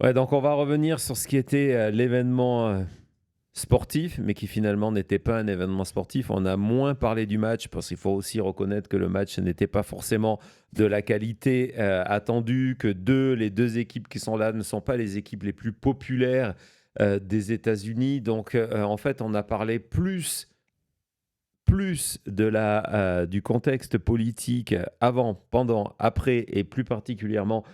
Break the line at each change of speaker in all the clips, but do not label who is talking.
Ouais, donc on va revenir sur ce qui était l'événement sportif, mais qui finalement n'était pas un événement sportif. On a moins parlé du match parce qu'il faut aussi reconnaître que le match n'était pas forcément de la qualité attendue, que les deux équipes qui sont là ne sont pas les équipes les plus populaires des États-Unis. Donc en fait, on a parlé plus du contexte politique avant, pendant, après et plus particulièrement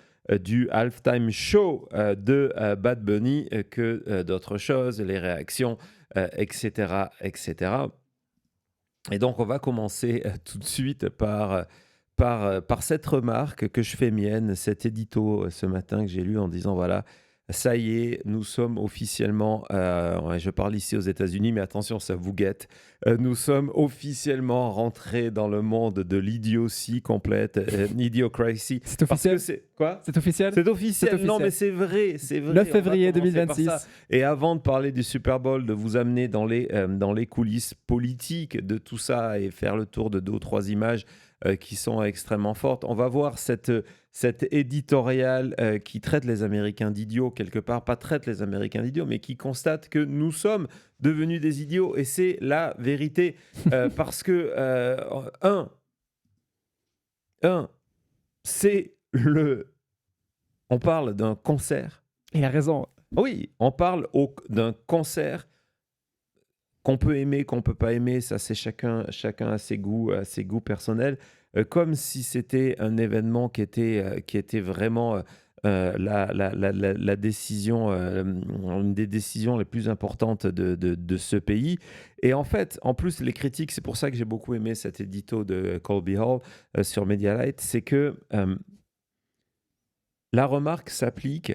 du halftime show de Bad Bunny que d'autres choses, les réactions, etc., etc. Et donc, on va commencer tout de suite par cette remarque que je fais mienne, cet édito ce matin que j'ai lu en disant, voilà, ça y est, nous sommes officiellement, ouais, je parle ici aux États-Unis, mais attention, ça vous guette, nous sommes officiellement rentrés dans le monde de l'idiotie complète, idiocracy.
C'est
Parce que
officiel?
c'est... Quoi?
C'est officiel?
C'est officiel.
C'est
Non,
officiel.
mais c'est vrai, c'est vrai.
9
On va
février
commencer par ça.
2026.
Et avant de parler du Super Bowl, de vous amener dans les coulisses politiques de tout ça et faire le tour de 2 ou 3 images qui sont extrêmement fortes, on va voir cette éditorial qui traite les Américains d'idiots, quelque part, pas traite les Américains d'idiots, mais qui constate que nous sommes devenus des idiots. Et c'est la vérité. Parce que, c'est on parle d'un concert.
Il a raison.
Oui, on parle d'un concert qu'on peut aimer, qu'on peut pas aimer, ça c'est chacun a ses goûts personnels, comme si c'était un événement qui était vraiment la décision, une des décisions les plus importantes de ce pays. Et en fait, en plus, les critiques, c'est pour ça que j'ai beaucoup aimé cet édito de Colby Hall sur Medialite, c'est que la remarque s'applique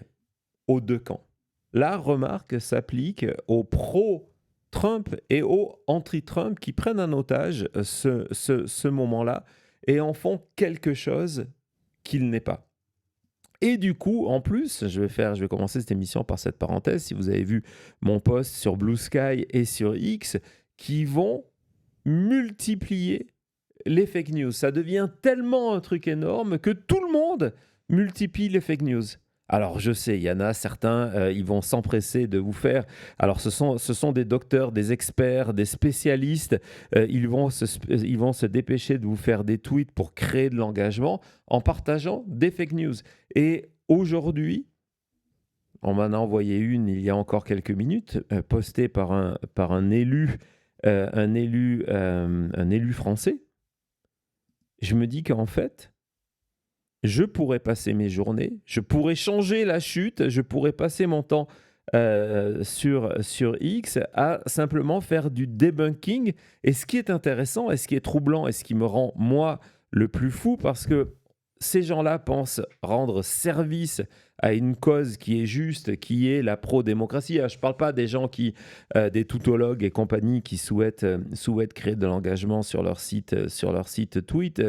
aux deux camps. La remarque s'applique aux pro-Trump et aux anti-Trump qui prennent en otage ce moment-là et en font quelque chose qu'il n'est pas. Et du coup, en plus, je vais commencer cette émission par cette parenthèse. Si vous avez vu mon post sur Blue Sky et sur X, qui vont multiplier les fake news. Ça devient tellement un truc énorme que tout le monde multiplie les fake news. Alors, je sais, il y en a certains, ils vont s'empresser de vous faire. Alors, ce sont des docteurs, des experts, des spécialistes. Ils vont se dépêcher de vous faire des tweets pour créer de l'engagement en partageant des fake news. Et aujourd'hui, on m'en a envoyé une il y a encore quelques minutes, postée par un élu français. Je me dis qu'en fait, je pourrais passer mes journées, je pourrais changer la chute, je pourrais passer mon temps sur X à simplement faire du debunking. Et ce qui est intéressant, et ce qui est troublant, et ce qui me rend, moi, le plus fou, parce que ces gens-là pensent rendre service à une cause qui est juste, qui est la pro-démocratie. Je ne parle pas des gens des tautologues et compagnie qui souhaitent créer de l'engagement sur leur site tweet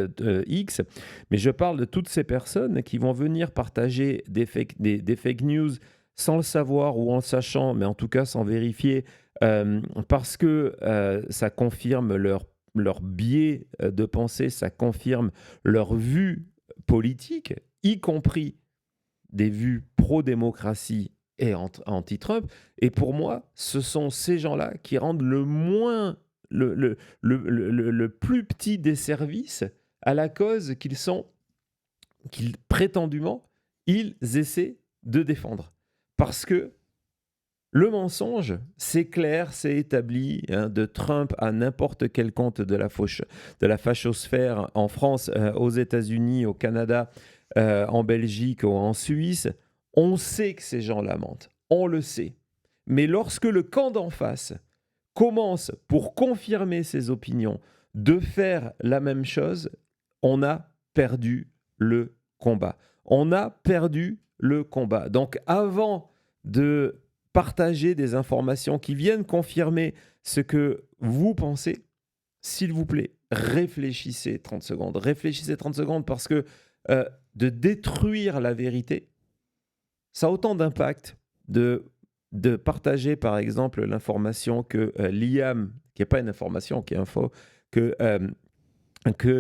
X, mais je parle de toutes ces personnes qui vont venir partager des fake news sans le savoir ou en le sachant, mais en tout cas sans vérifier, parce que ça confirme leur biais de pensée, ça confirme leur vue politique, y compris des vues pro-démocratie et anti-Trump. Et pour moi, ce sont ces gens-là qui rendent le plus petit des services à la cause qu'ils prétendument, ils essaient de défendre. Parce que le mensonge, c'est clair, c'est établi, de Trump à n'importe quel compte de la fachosphère en France, aux États-Unis, au Canada, en Belgique ou en Suisse. On sait que ces gens-là mentent, on le sait. Mais lorsque le camp d'en face commence, pour confirmer ses opinions, de faire la même chose, on a perdu le combat. On a perdu le combat. Donc avant de partager des informations qui viennent confirmer ce que vous pensez, s'il vous plaît, réfléchissez 30 secondes. Réfléchissez 30 secondes parce que de détruire la vérité, ça a autant d'impact de partager, par exemple, l'information que Liam, qui n'est pas une information, qui est info, que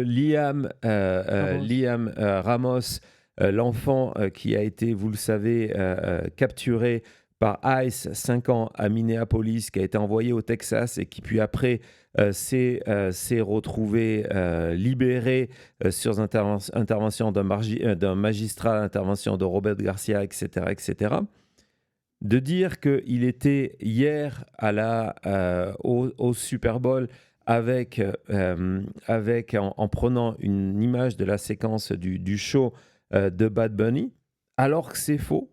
Liam Ramos l'enfant qui a été, vous le savez, capturé par ICE 5 ans à Minneapolis, qui a été envoyé au Texas et qui puis après s'est retrouvé libéré sur intervention d'un magistrat, intervention de Robert Garcia, etc., etc. De dire qu'il était hier au Super Bowl en prenant une image de la séquence du show de Bad Bunny, alors que c'est faux,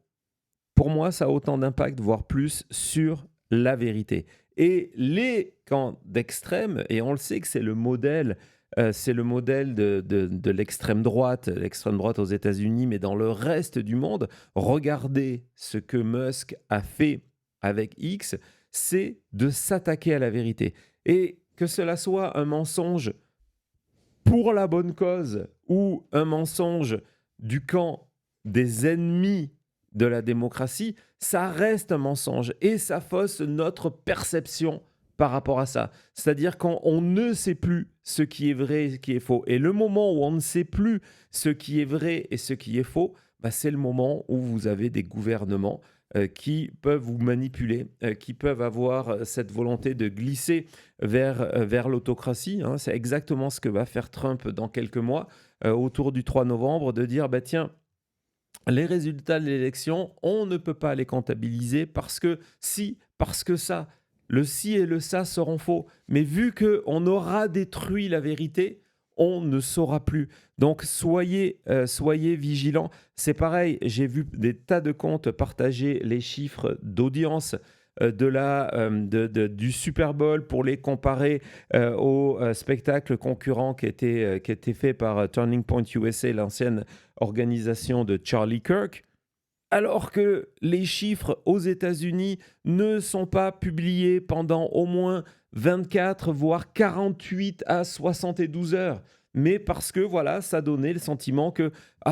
pour moi, ça a autant d'impact, voire plus, sur la vérité. Et les camps d'extrême, et on le sait que c'est le modèle de l'extrême droite aux États-Unis, mais dans le reste du monde, regardez ce que Musk a fait avec X, c'est de s'attaquer à la vérité. Et que cela soit un mensonge pour la bonne cause ou un mensonge du camp des ennemis de la démocratie, ça reste un mensonge et ça fausse notre perception par rapport à ça. C'est-à-dire quand on ne sait plus ce qui est vrai et ce qui est faux. Et le moment où on ne sait plus ce qui est vrai et ce qui est faux, c'est le moment où vous avez des gouvernements qui peuvent vous manipuler, qui peuvent avoir cette volonté de glisser vers l'autocratie. Hein. C'est exactement ce que va faire Trump dans quelques mois, autour du 3 novembre, de dire, tiens, les résultats de l'élection, on ne peut pas les comptabiliser parce que ça. Le si et le ça seront faux. Mais vu qu'on aura détruit la vérité, on ne saura plus. Donc, soyez vigilants. C'est pareil, j'ai vu des tas de comptes partager les chiffres d'audience du Super Bowl pour les comparer au spectacle concurrent qui était fait par Turning Point USA, l'ancienne organisation de Charlie Kirk, alors que les chiffres aux États-Unis ne sont pas publiés pendant au moins 24, voire 48 à 72 heures. Mais parce que ça donnait le sentiment que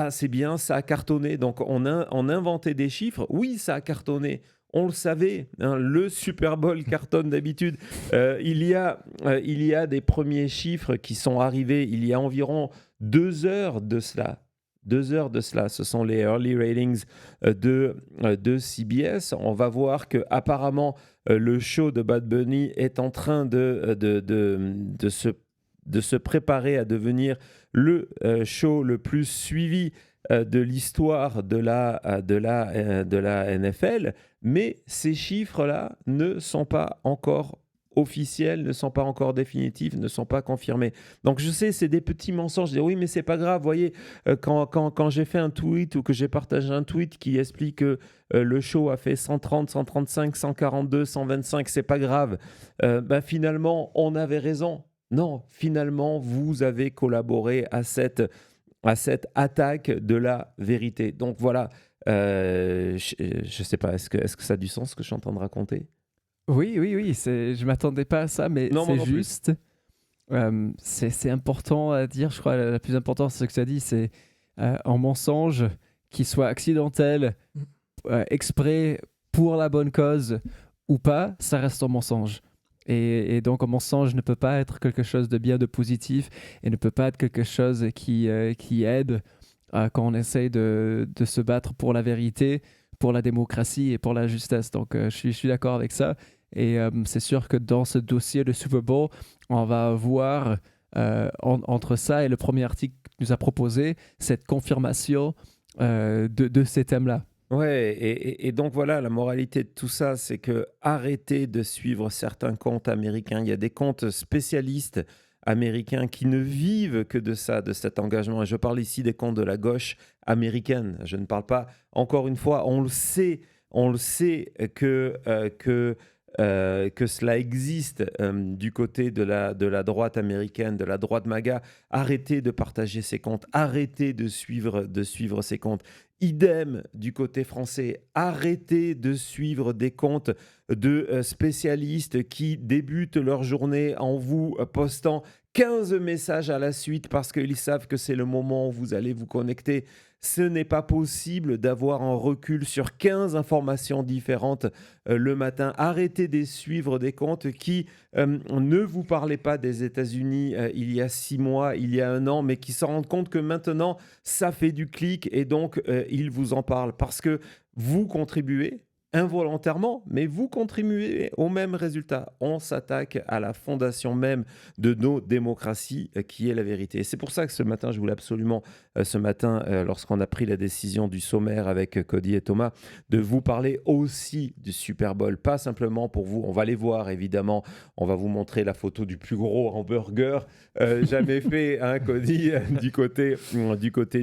c'est bien, ça a cartonné. Donc on inventait des chiffres. Oui, ça a cartonné. On le savait, hein, le Super Bowl cartonne d'habitude. Il y a des premiers chiffres qui sont arrivés il y a environ 2 heures de cela. 2 heures de cela, ce sont les early ratings de CBS. On va voir qu'apparemment, le show de Bad Bunny est en train de se préparer à devenir le show le plus suivi de l'histoire de la NFL. Mais ces chiffres-là ne sont pas encore officiels, ne sont pas encore définitifs, ne sont pas confirmés. Donc je sais, c'est des petits mensonges. Je dis oui, mais c'est pas grave. Vous voyez, quand j'ai fait un tweet ou que j'ai partagé un tweet qui explique que le show a fait 130, 135, 142, 125, c'est pas grave. Finalement, on avait raison. Non, finalement, vous avez collaboré à cette attaque de la vérité. Donc voilà, je ne sais pas, est-ce que ça a du sens ce que je suis en train de raconter ?
Oui, je ne m'attendais pas à ça, mais
non,
c'est juste. C'est important à dire, je crois, la plus importante, c'est ce que tu as dit, c'est un mensonge qui soit accidentel, exprès, pour la bonne cause ou pas, ça reste un mensonge. Et donc un mensonge ne peut pas être quelque chose de bien, de positif, et ne peut pas être quelque chose qui aide quand on essaye de se battre pour la vérité, pour la démocratie et pour la justesse. Donc je suis d'accord avec ça. Et c'est sûr que dans ce dossier de Super Bowl, on va voir entre ça et le premier article que nous a proposé, cette confirmation de ces thèmes-là.
Ouais, et donc voilà, la moralité de tout ça, c'est que arrêtez de suivre certains comptes américains. Il y a des comptes spécialistes américains qui ne vivent que de ça, de cet engagement. Et je parle ici des comptes de la gauche américaine. Je ne parle pas, encore une fois, on le sait que cela existe du côté de la droite américaine, de la droite MAGA. Arrêtez de partager ces comptes, arrêtez de suivre ces comptes. Idem du côté français, arrêtez de suivre des comptes de spécialistes qui débutent leur journée en vous postant 15 messages à la suite parce qu'ils savent que c'est le moment où vous allez vous connecter. Ce n'est pas possible d'avoir un recul sur 15 informations différentes le matin. Arrêtez de suivre des comptes qui ne vous parlaient pas des États-Unis il y a 6 mois, il y a 1 an, mais qui se rendent compte que maintenant, ça fait du clic et donc ils vous en parlent parce que vous contribuez involontairement, mais vous contribuez au même résultat. On s'attaque à la fondation même de nos démocraties, qui est la vérité. Et c'est pour ça que ce matin, je voulais absolument, lorsqu'on a pris la décision du sommaire avec Cody et Thomas, de vous parler aussi du Super Bowl. Pas simplement pour vous, on va les voir évidemment, on va vous montrer la photo du plus gros hamburger jamais fait, hein, Cody, du côté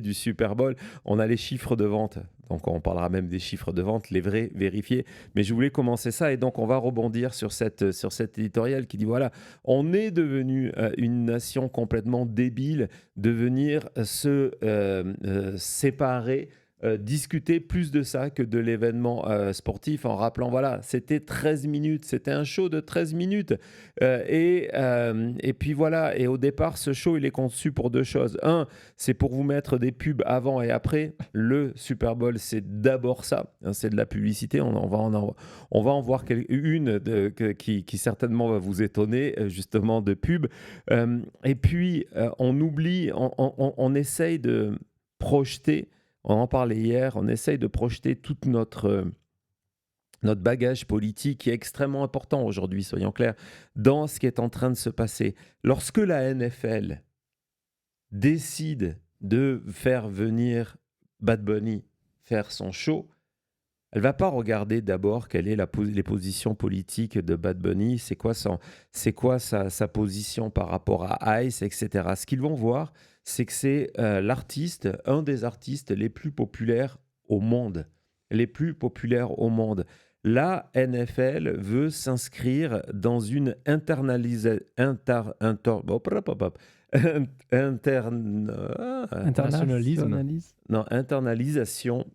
du Super Bowl. On a les chiffres de vente. Donc, on parlera même des chiffres de vente, les vrais, vérifiés. Mais je voulais commencer ça et donc on va rebondir sur cet éditorial qui dit voilà, on est devenu une nation complètement débile de venir se séparer, discuter plus de ça que de l'événement sportif en rappelant voilà, c'était 13 minutes, c'était un show de 13 minutes. Et puis voilà, et au départ, ce show, il est conçu pour 2 choses. Un, c'est pour vous mettre des pubs avant et après. Le Super Bowl, c'est d'abord ça, hein, c'est de la publicité. On va en voir une qui certainement va vous étonner, justement, de pub. Et puis, on oublie, on essaye de projeter, on en parlait hier, on essaye de projeter toute notre bagage politique qui est extrêmement important aujourd'hui, soyons clairs, dans ce qui est en train de se passer. Lorsque la NFL décide de faire venir Bad Bunny faire son show, elle ne va pas regarder d'abord quelles sont les positions politiques de Bad Bunny, c'est quoi sa position par rapport à Ice, etc. Ce qu'ils vont voir, c'est que c'est l'artiste, un des artistes les plus populaires au monde. Les plus populaires au monde. La NFL veut s'inscrire dans une internalisation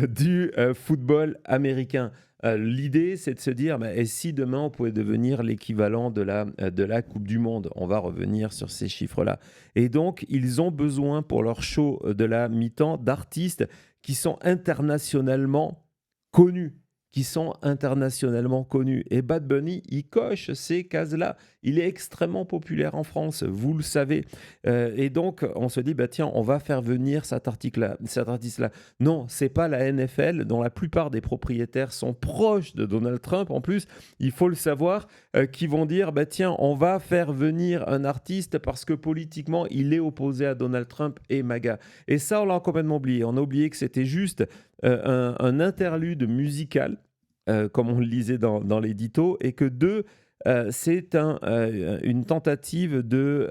du football américain. L'idée, c'est de se dire, et si demain on pouvait devenir l'équivalent de la Coupe du Monde? On va revenir sur ces chiffres-là. Et donc, ils ont besoin pour leur show de la mi-temps d'artistes qui sont internationalement connus. Et Bad Bunny, il coche ces cases-là. Il est extrêmement populaire en France, vous le savez. Et donc, on se dit, tiens, on va faire venir cet artiste-là. Non, c'est pas la NFL, dont la plupart des propriétaires sont proches de Donald Trump. En plus, il faut le savoir, qui vont dire, tiens, on va faire venir un artiste parce que politiquement, il est opposé à Donald Trump et MAGA. Et ça, on l'a complètement oublié. On a oublié que c'était juste un interlude musical, comme on le lisait dans l'édito, et que c'est une tentative de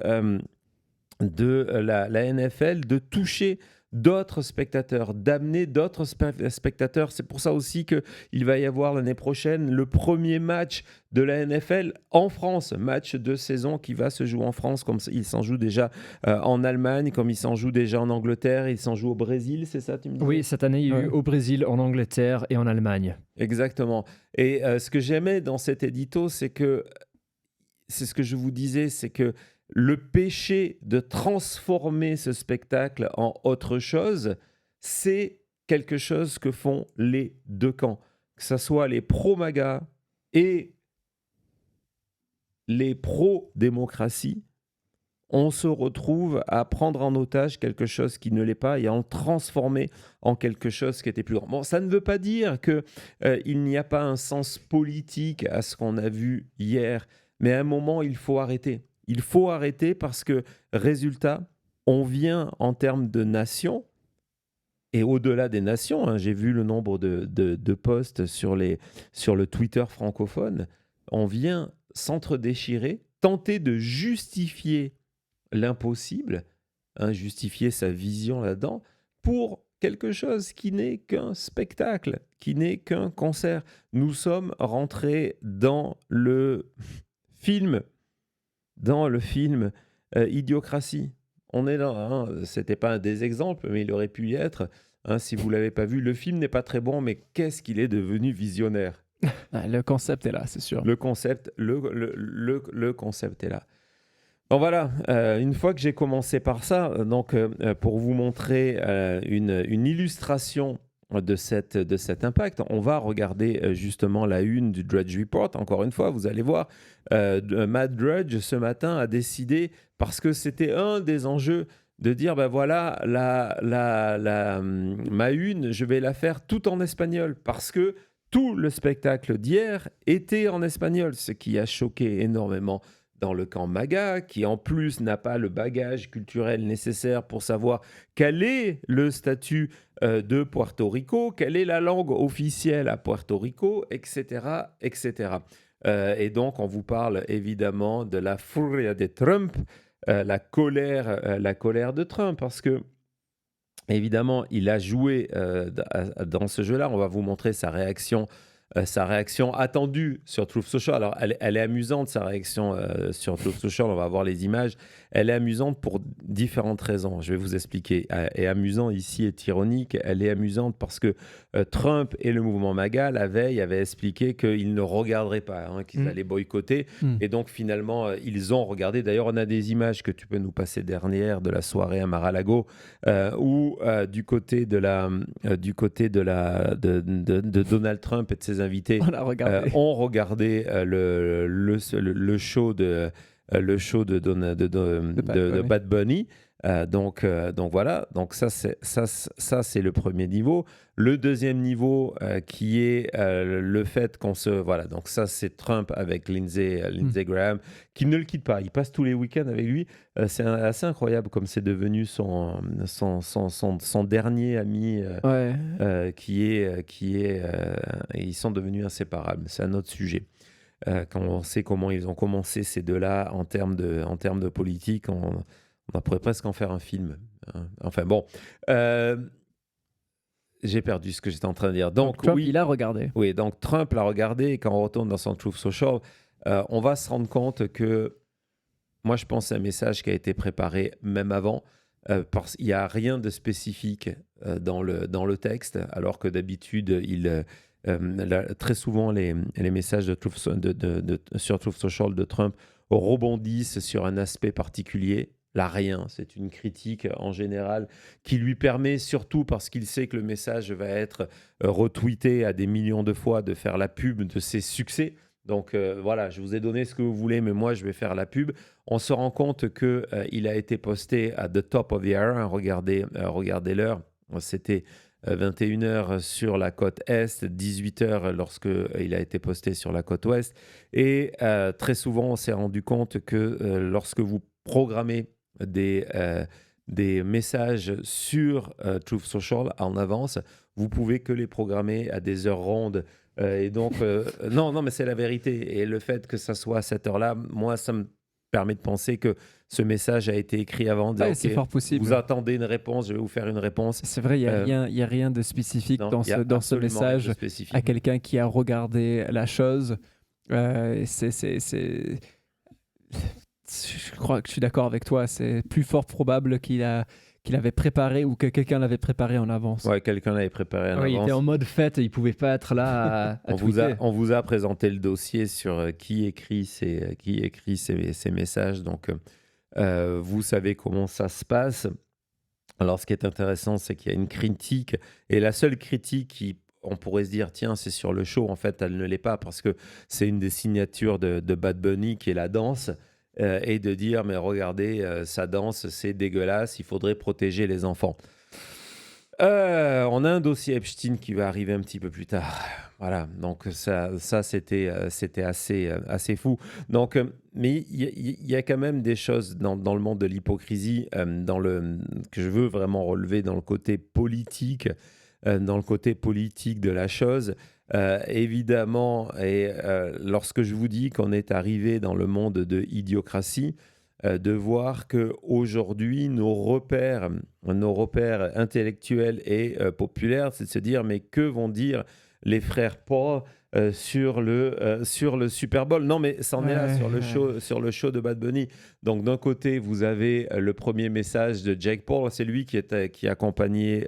la NFL de toucher d'autres spectateurs, d'amener d'autres spectateurs. C'est pour ça aussi qu'il va y avoir l'année prochaine le premier match de la NFL en France, match de saison qui va se jouer en France, comme il s'en joue déjà en Allemagne, comme il s'en joue déjà en Angleterre, il s'en joue au Brésil, c'est ça, tu me dis?
Oui, cette année, il y a eu au Brésil, en Angleterre et en Allemagne.
Exactement. Et ce que j'aimais dans cet édito, c'est ce que je vous disais, c'est que le péché de transformer ce spectacle en autre chose, c'est quelque chose que font les 2 camps. Que ce soit les pro-MAGA et les pro-démocratie, on se retrouve à prendre en otage quelque chose qui ne l'est pas et à en transformer en quelque chose qui était plus grand. Bon, ça ne veut pas dire qu'il n'y a pas un sens politique à ce qu'on a vu hier, mais à un moment, il faut arrêter. Il faut arrêter parce que, résultat, on vient en termes de nations, et au-delà des nations, hein, j'ai vu le nombre de posts sur le Twitter francophone, on vient s'entre-déchirer, tenter de justifier l'impossible, hein, justifier sa vision là-dedans, pour quelque chose qui n'est qu'un spectacle, qui n'est qu'un concert. Nous sommes rentrés dans le film Idiocratie. On est là, hein, c'était pas un des exemples, mais il aurait pu y être. Hein, si vous l'avez pas vu, le film n'est pas très bon, mais qu'est-ce qu'il est devenu visionnaire.
Le concept est là, c'est sûr.
Le concept est là. Donc voilà, une fois que j'ai commencé par ça, pour vous montrer une illustration de cet impact, on va regarder justement la une du Drudge Report. Encore une fois, vous allez voir, Matt Drudge ce matin a décidé, parce que c'était un des enjeux, de dire, ben voilà, ma une, je vais la faire tout en espagnol, parce que tout le spectacle d'hier était en espagnol, ce qui a choqué énormément dans le camp MAGA, qui en plus n'a pas le bagage culturel nécessaire pour savoir quel est le statut de Puerto Rico, quelle est la langue officielle à Puerto Rico, etc. etc. Et donc, on vous parle évidemment de la furia de Trump, la colère de Trump, parce que évidemment, il a joué dans ce jeu-là. On va vous montrer sa réaction attendue sur Truth Social. Alors, elle est amusante, sa réaction sur Truth Social. On va voir les images. Elle est amusante pour différentes raisons. Je vais vous expliquer. Et amusant ici est ironique. Elle est amusante parce que Trump et le mouvement MAGA, la veille, avaient expliqué qu'ils ne regarderaient pas, qu'ils allaient boycotter. Et donc, finalement, ils ont regardé. D'ailleurs, on a des images que tu peux nous passer dernière de la soirée à Mar-a-Lago où du côté de Donald Trump et de ses invités ont regardé le show de Bad Bunny. Donc voilà, donc ça c'est le premier niveau. Le deuxième niveau qui est le fait qu'on se... Voilà, donc ça c'est Trump avec Lindsey Graham, qui ne le quitte pas. Il passe tous les week-ends avec lui. C'est assez incroyable comme c'est devenu son dernier ami ils sont devenus inséparables. C'est un autre sujet. Quand on sait comment ils ont commencé ces deux-là en termes de politique, on pourrait presque en faire un film. Enfin bon, j'ai perdu ce que j'étais en train de dire. Donc
Trump,
oui,
il a regardé.
Oui, donc Trump l'a regardé et quand on retourne dans son Truth Social, on va se rendre compte que moi je pense que c'est un message qui a été préparé même avant. Parce qu'il n'y a rien de spécifique dans le texte, alors que d'habitude, très souvent, les messages sur Truth Social de Trump rebondissent sur un aspect particulier. Là, rien. C'est une critique en général qui lui permet, surtout parce qu'il sait que le message va être retweeté à des millions de fois, de faire la pub de ses succès. Donc voilà, je vous ai donné ce que vous voulez, mais moi, je vais faire la pub. On se rend compte qu'il a été posté à the top of the hour. Regardez l'heure. C'était 21h sur la côte Est, 18h lorsqu'il a été posté sur la côte Ouest. Et très souvent, on s'est rendu compte que lorsque vous programmez des messages sur Truth Social en avance, vous pouvez que les programmer à des heures rondes. Et donc, non, mais c'est la vérité. Et le fait que ça soit à cette heure-là, moi, ça me permet de penser que ce message a été écrit avant.
C'est fort possible.
Vous attendez une réponse, je vais vous faire une réponse.
C'est vrai, il n'y a rien de spécifique dans ce message à quelqu'un qui a regardé la chose. Je crois que je suis d'accord avec toi. C'est plus fort probable qu'il avait préparé ou que quelqu'un l'avait préparé en avance.
Ouais, quelqu'un l'avait préparé en avance.
Il était en mode fête, il pouvait pas être là à
on vous a présenté le dossier sur qui écrit ces messages. Donc, vous savez comment ça se passe. Alors, ce qui est intéressant, c'est qu'il y a une critique. Et la seule critique on pourrait se dire, tiens, c'est sur le show. En fait, elle ne l'est pas parce que c'est une des signatures de Bad Bunny qui est la danse. Et de dire, mais regardez, sa danse, c'est dégueulasse, il faudrait protéger les enfants. On a un dossier Epstein qui va arriver un petit peu plus tard. Voilà, donc ça c'était assez fou. Donc, mais il y a quand même des choses dans le monde de l'hypocrisie que je veux vraiment relever dans le côté politique, de la chose. Évidemment, et lorsque je vous dis qu'on est arrivé dans le monde de idiocratie, de voir qu'aujourd'hui, nos repères intellectuels et populaires, c'est de se dire, mais que vont dire les frères Paul sur le Super Bowl? Non, mais ça en est là sur le show de Bad Bunny. Donc, d'un côté, vous avez le premier message de Jake Paul. C'est lui qui accompagnait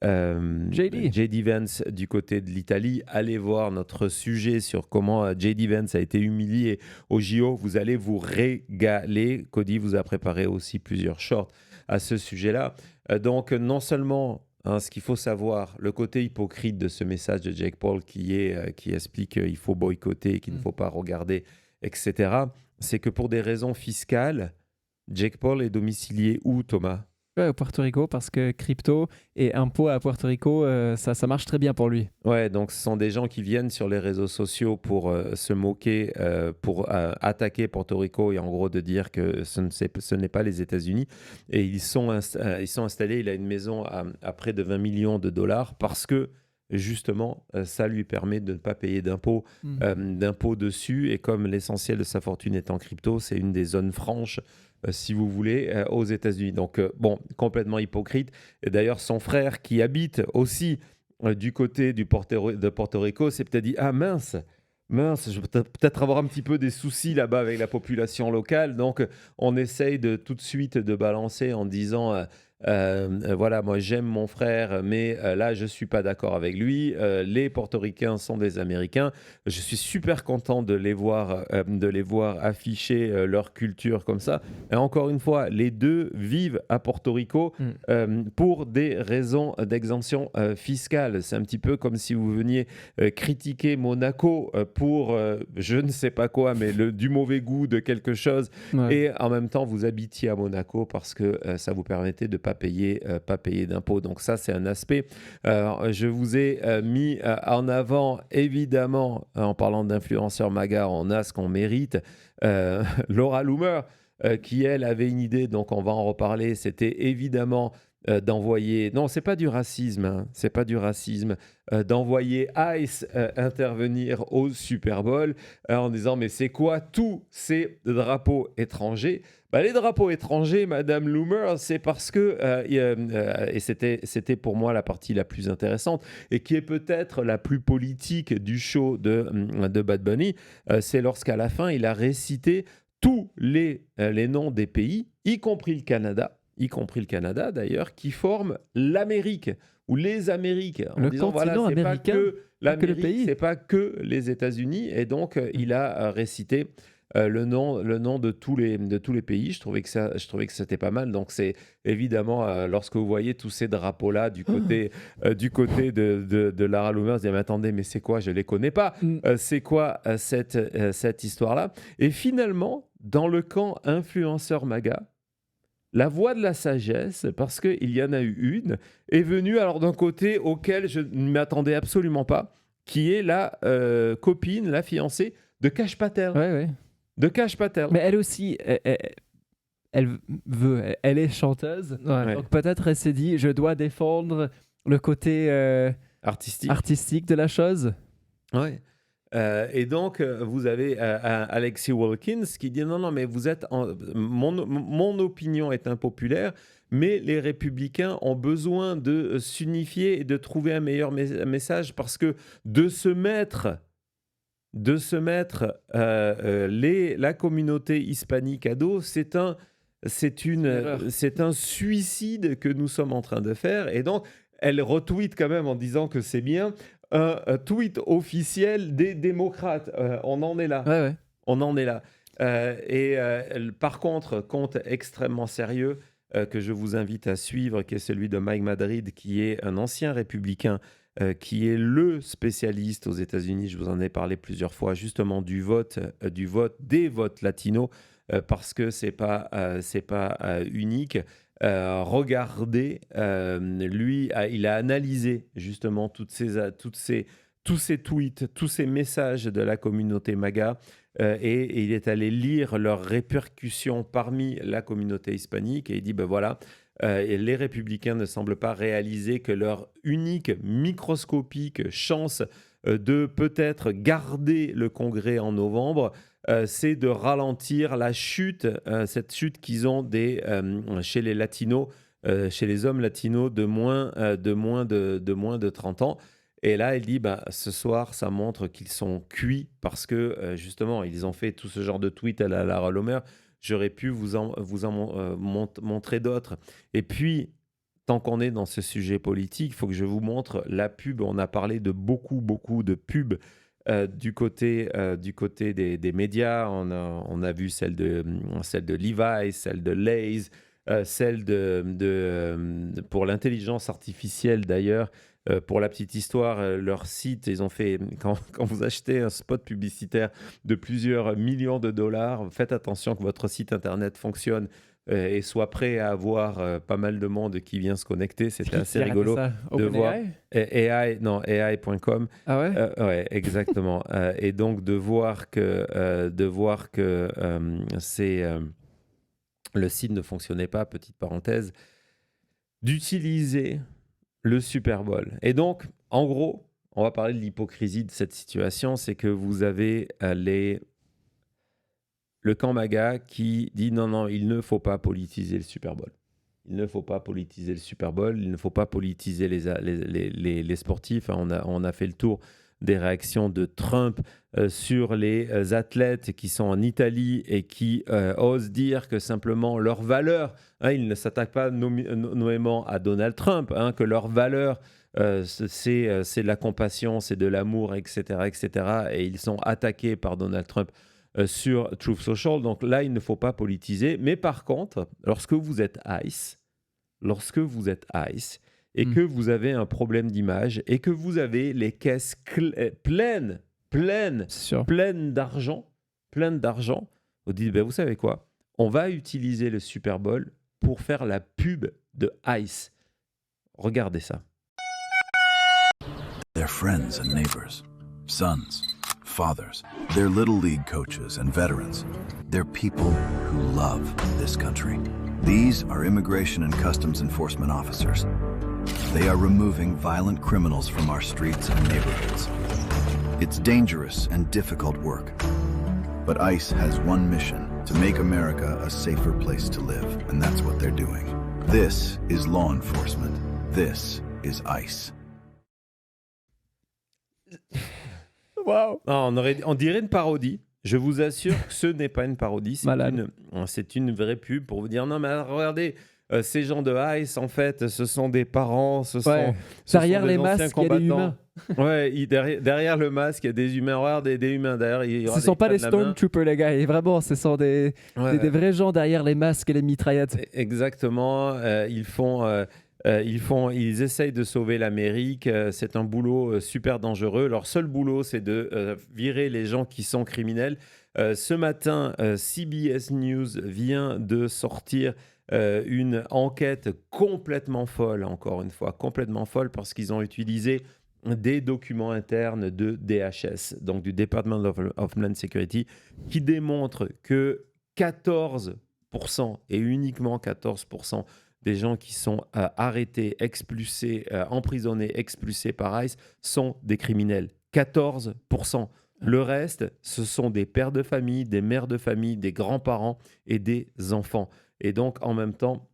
JD.
JD Vance du côté de l'Italie. Allez voir notre sujet sur comment JD Vance a été humilié au JO. Vous allez vous régaler. Cody vous a préparé aussi plusieurs shorts à ce sujet-là. Donc, non seulement ce qu'il faut savoir, le côté hypocrite de ce message de Jake Paul qui explique qu'il faut boycotter, qu'il ne faut pas regarder, etc., c'est que pour des raisons fiscales, Jake Paul est domicilié où, Thomas ?
Ouais, au Puerto Rico, parce que crypto et impôts à Puerto Rico, ça marche très bien pour lui.
Ouais, donc ce sont des gens qui viennent sur les réseaux sociaux pour se moquer, pour attaquer Porto Rico et en gros de dire que ce n'est pas les États-Unis. Et ils sont installés, il a une maison à près de 20 millions de dollars parce que justement, ça lui permet de ne pas payer d'impôts dessus. Et comme l'essentiel de sa fortune est en crypto, c'est une des zones franches, si vous voulez, aux États-Unis. Donc, bon, complètement hypocrite. Et d'ailleurs, son frère qui habite aussi du côté de Porto Rico, s'est peut-être dit « Ah mince, je vais peut-être avoir un petit peu des soucis là-bas avec la population locale. » Donc, on essaye tout de suite de balancer en disant voilà, moi j'aime mon frère, mais là je suis pas d'accord avec lui. Les Portoricains sont des Américains. Je suis super content de les voir afficher leur culture comme ça. Et encore une fois, les deux vivent à Porto Rico pour des raisons d'exemption fiscale. C'est un petit peu comme si vous veniez critiquer Monaco pour je ne sais pas quoi, mais du mauvais goût de quelque chose.
Ouais.
Et en même temps, vous habitiez à Monaco parce que ça vous permettait de pas payer d'impôts. Donc ça, c'est un aspect. Je vous ai mis en avant, évidemment, en parlant d'influenceurs MAGA, on a ce qu'on mérite. Laura Loomer, qui, elle, avait une idée, donc on va en reparler. C'était évidemment d'envoyer... Non, c'est pas du racisme, hein, c'est pas du racisme. D'envoyer Ice intervenir au Super Bowl en disant « Mais c'est quoi tous ces drapeaux étrangers ?» Les drapeaux étrangers, Madame Loomer, c'est parce que, et c'était pour moi la partie la plus intéressante, et qui est peut-être la plus politique du show de Bad Bunny, c'est lorsqu'à la fin, il a récité tous les noms des pays, y compris le Canada d'ailleurs, qui forment l'Amérique, ou les Amériques, en
Le
disant voilà,
continent
c'est pas
américain,
que
pas que le
l'Amérique,
pays.
c'est pas que les États-Unis, et donc il a récité le nom de tous les pays. Je trouvais que c'était pas mal. Donc c'est évidemment lorsque vous voyez tous ces drapeaux là du côté de Lara Loomer, vous dites mais attendez, mais c'est quoi, je les connais pas. C'est quoi cette histoire là? Et finalement, dans le camp influenceur MAGA, la voix de la sagesse, parce qu'il y en a eu une, est venue alors d'un côté auquel je ne m'attendais absolument pas, qui est la copine, la fiancée de Kash Patel.
Ouais.
De Kash Patel.
Mais elle aussi, elle est chanteuse.
Ouais.
Donc peut-être elle s'est dit, je dois défendre le côté artistique de la chose.
Ouais. Et donc, vous avez Alexis Wilkins qui dit non, mais vous êtes. Mon opinion est impopulaire, mais les républicains ont besoin de s'unifier et de trouver un meilleur message parce que de se mettre la communauté hispanique à dos, c'est un suicide que nous sommes en train de faire. Et donc, elle retweet quand même en disant que c'est bien. Un tweet officiel des démocrates. On en est là.
Ouais.
On en est là. Par contre, compte extrêmement sérieux que je vous invite à suivre, qui est celui de Mike Madrid, qui est un ancien républicain, qui est le spécialiste aux États-Unis. Je vous en ai parlé plusieurs fois, justement des votes latinos, parce que c'est pas unique. Regardez, lui, il a analysé justement tous ces tweets, tous ces messages de la communauté MAGA, et il est allé lire leurs répercussions parmi la communauté hispanique, et il dit, ben voilà, et les républicains ne semblent pas réaliser que leur unique microscopique chance de peut-être garder le Congrès en novembre, c'est de ralentir la chute, cette chute qu'ils ont chez les latinos, chez les hommes latinos de moins de 30 ans. Et là, il dit, ce soir, ça montre qu'ils sont cuits parce que, justement, ils ont fait tout ce genre de tweets à la Lara Loomer. J'aurais pu vous en montrer d'autres. Et puis, tant qu'on est dans ce sujet politique, il faut que je vous montre la pub. On a parlé de beaucoup de pubs du côté des médias. On a vu celle de Levi's, celle de Lay's, celle pour l'intelligence artificielle d'ailleurs. Pour la petite histoire, leur site, ils ont fait, quand vous achetez un spot publicitaire de plusieurs millions de dollars, faites attention que votre site internet fonctionne et soit prêt à avoir pas mal de monde qui vient se connecter. C'était assez rigolo de voir. AI.com.
Ah ouais?
Ouais, exactement. Et donc de voir que le site ne fonctionnait pas, petite parenthèse, d'utiliser le Super Bowl. Et donc, en gros, on va parler de l'hypocrisie de cette situation, c'est que vous avez le camp MAGA qui dit non, il ne faut pas politiser le Super Bowl. Il ne faut pas politiser le Super Bowl, il ne faut pas politiser les sportifs. On a fait le tour des réactions de Trump sur les athlètes qui sont en Italie et qui osent dire que simplement leur valeur, ils ne s'attaquent pas nommément à Donald Trump, que leur valeur, c'est de la compassion, c'est de l'amour, etc., etc. Et ils sont attaqués par Donald Trump sur Truth Social. Donc là, il ne faut pas politiser. Mais par contre, lorsque vous êtes ICE, et que vous avez un problème d'image et que vous avez les caisses pleines d'argent, vous dites, ben, vous savez quoi, on va utiliser le Super Bowl pour faire la pub de ICE. Regardez ça.
Their friends and neighbors, sons, fathers, their little league coaches and veterans. They're people who love this country. These are immigration and customs enforcement officers. They are removing violent criminals from our streets and neighborhoods. It's dangerous and difficult work. But ICE has one mission, to make America a safer place to live, and that's what they're doing. This is law enforcement. This is ICE.
Wow.
On dirait une parodie. Je vous assure que ce n'est pas une parodie, c'est une vraie pub pour vous dire non mais regardez, ces gens de ICE en fait ce sont des parents,
derrière les masques il y a des humains.
Ouais, derrière le masque il y a des humains, regarde des humains derrière.
Ce ne sont pas des Stormtroopers les gars, et vraiment ce sont des vrais gens derrière les masques et les mitraillettes.
Exactement, ils essayent de sauver l'Amérique. C'est un boulot super dangereux. Leur seul boulot, c'est de virer les gens qui sont criminels. Ce matin, CBS News vient de sortir une enquête complètement folle, encore une fois, complètement folle, parce qu'ils ont utilisé des documents internes de DHS, donc du Department of Homeland Security, qui démontrent que 14% et uniquement 14% des gens qui sont arrêtés, expulsés, emprisonnés, expulsés par ICE sont des criminels. 14%. Le reste, ce sont des pères de famille, des mères de famille, des grands-parents et des enfants. Et donc, en même temps,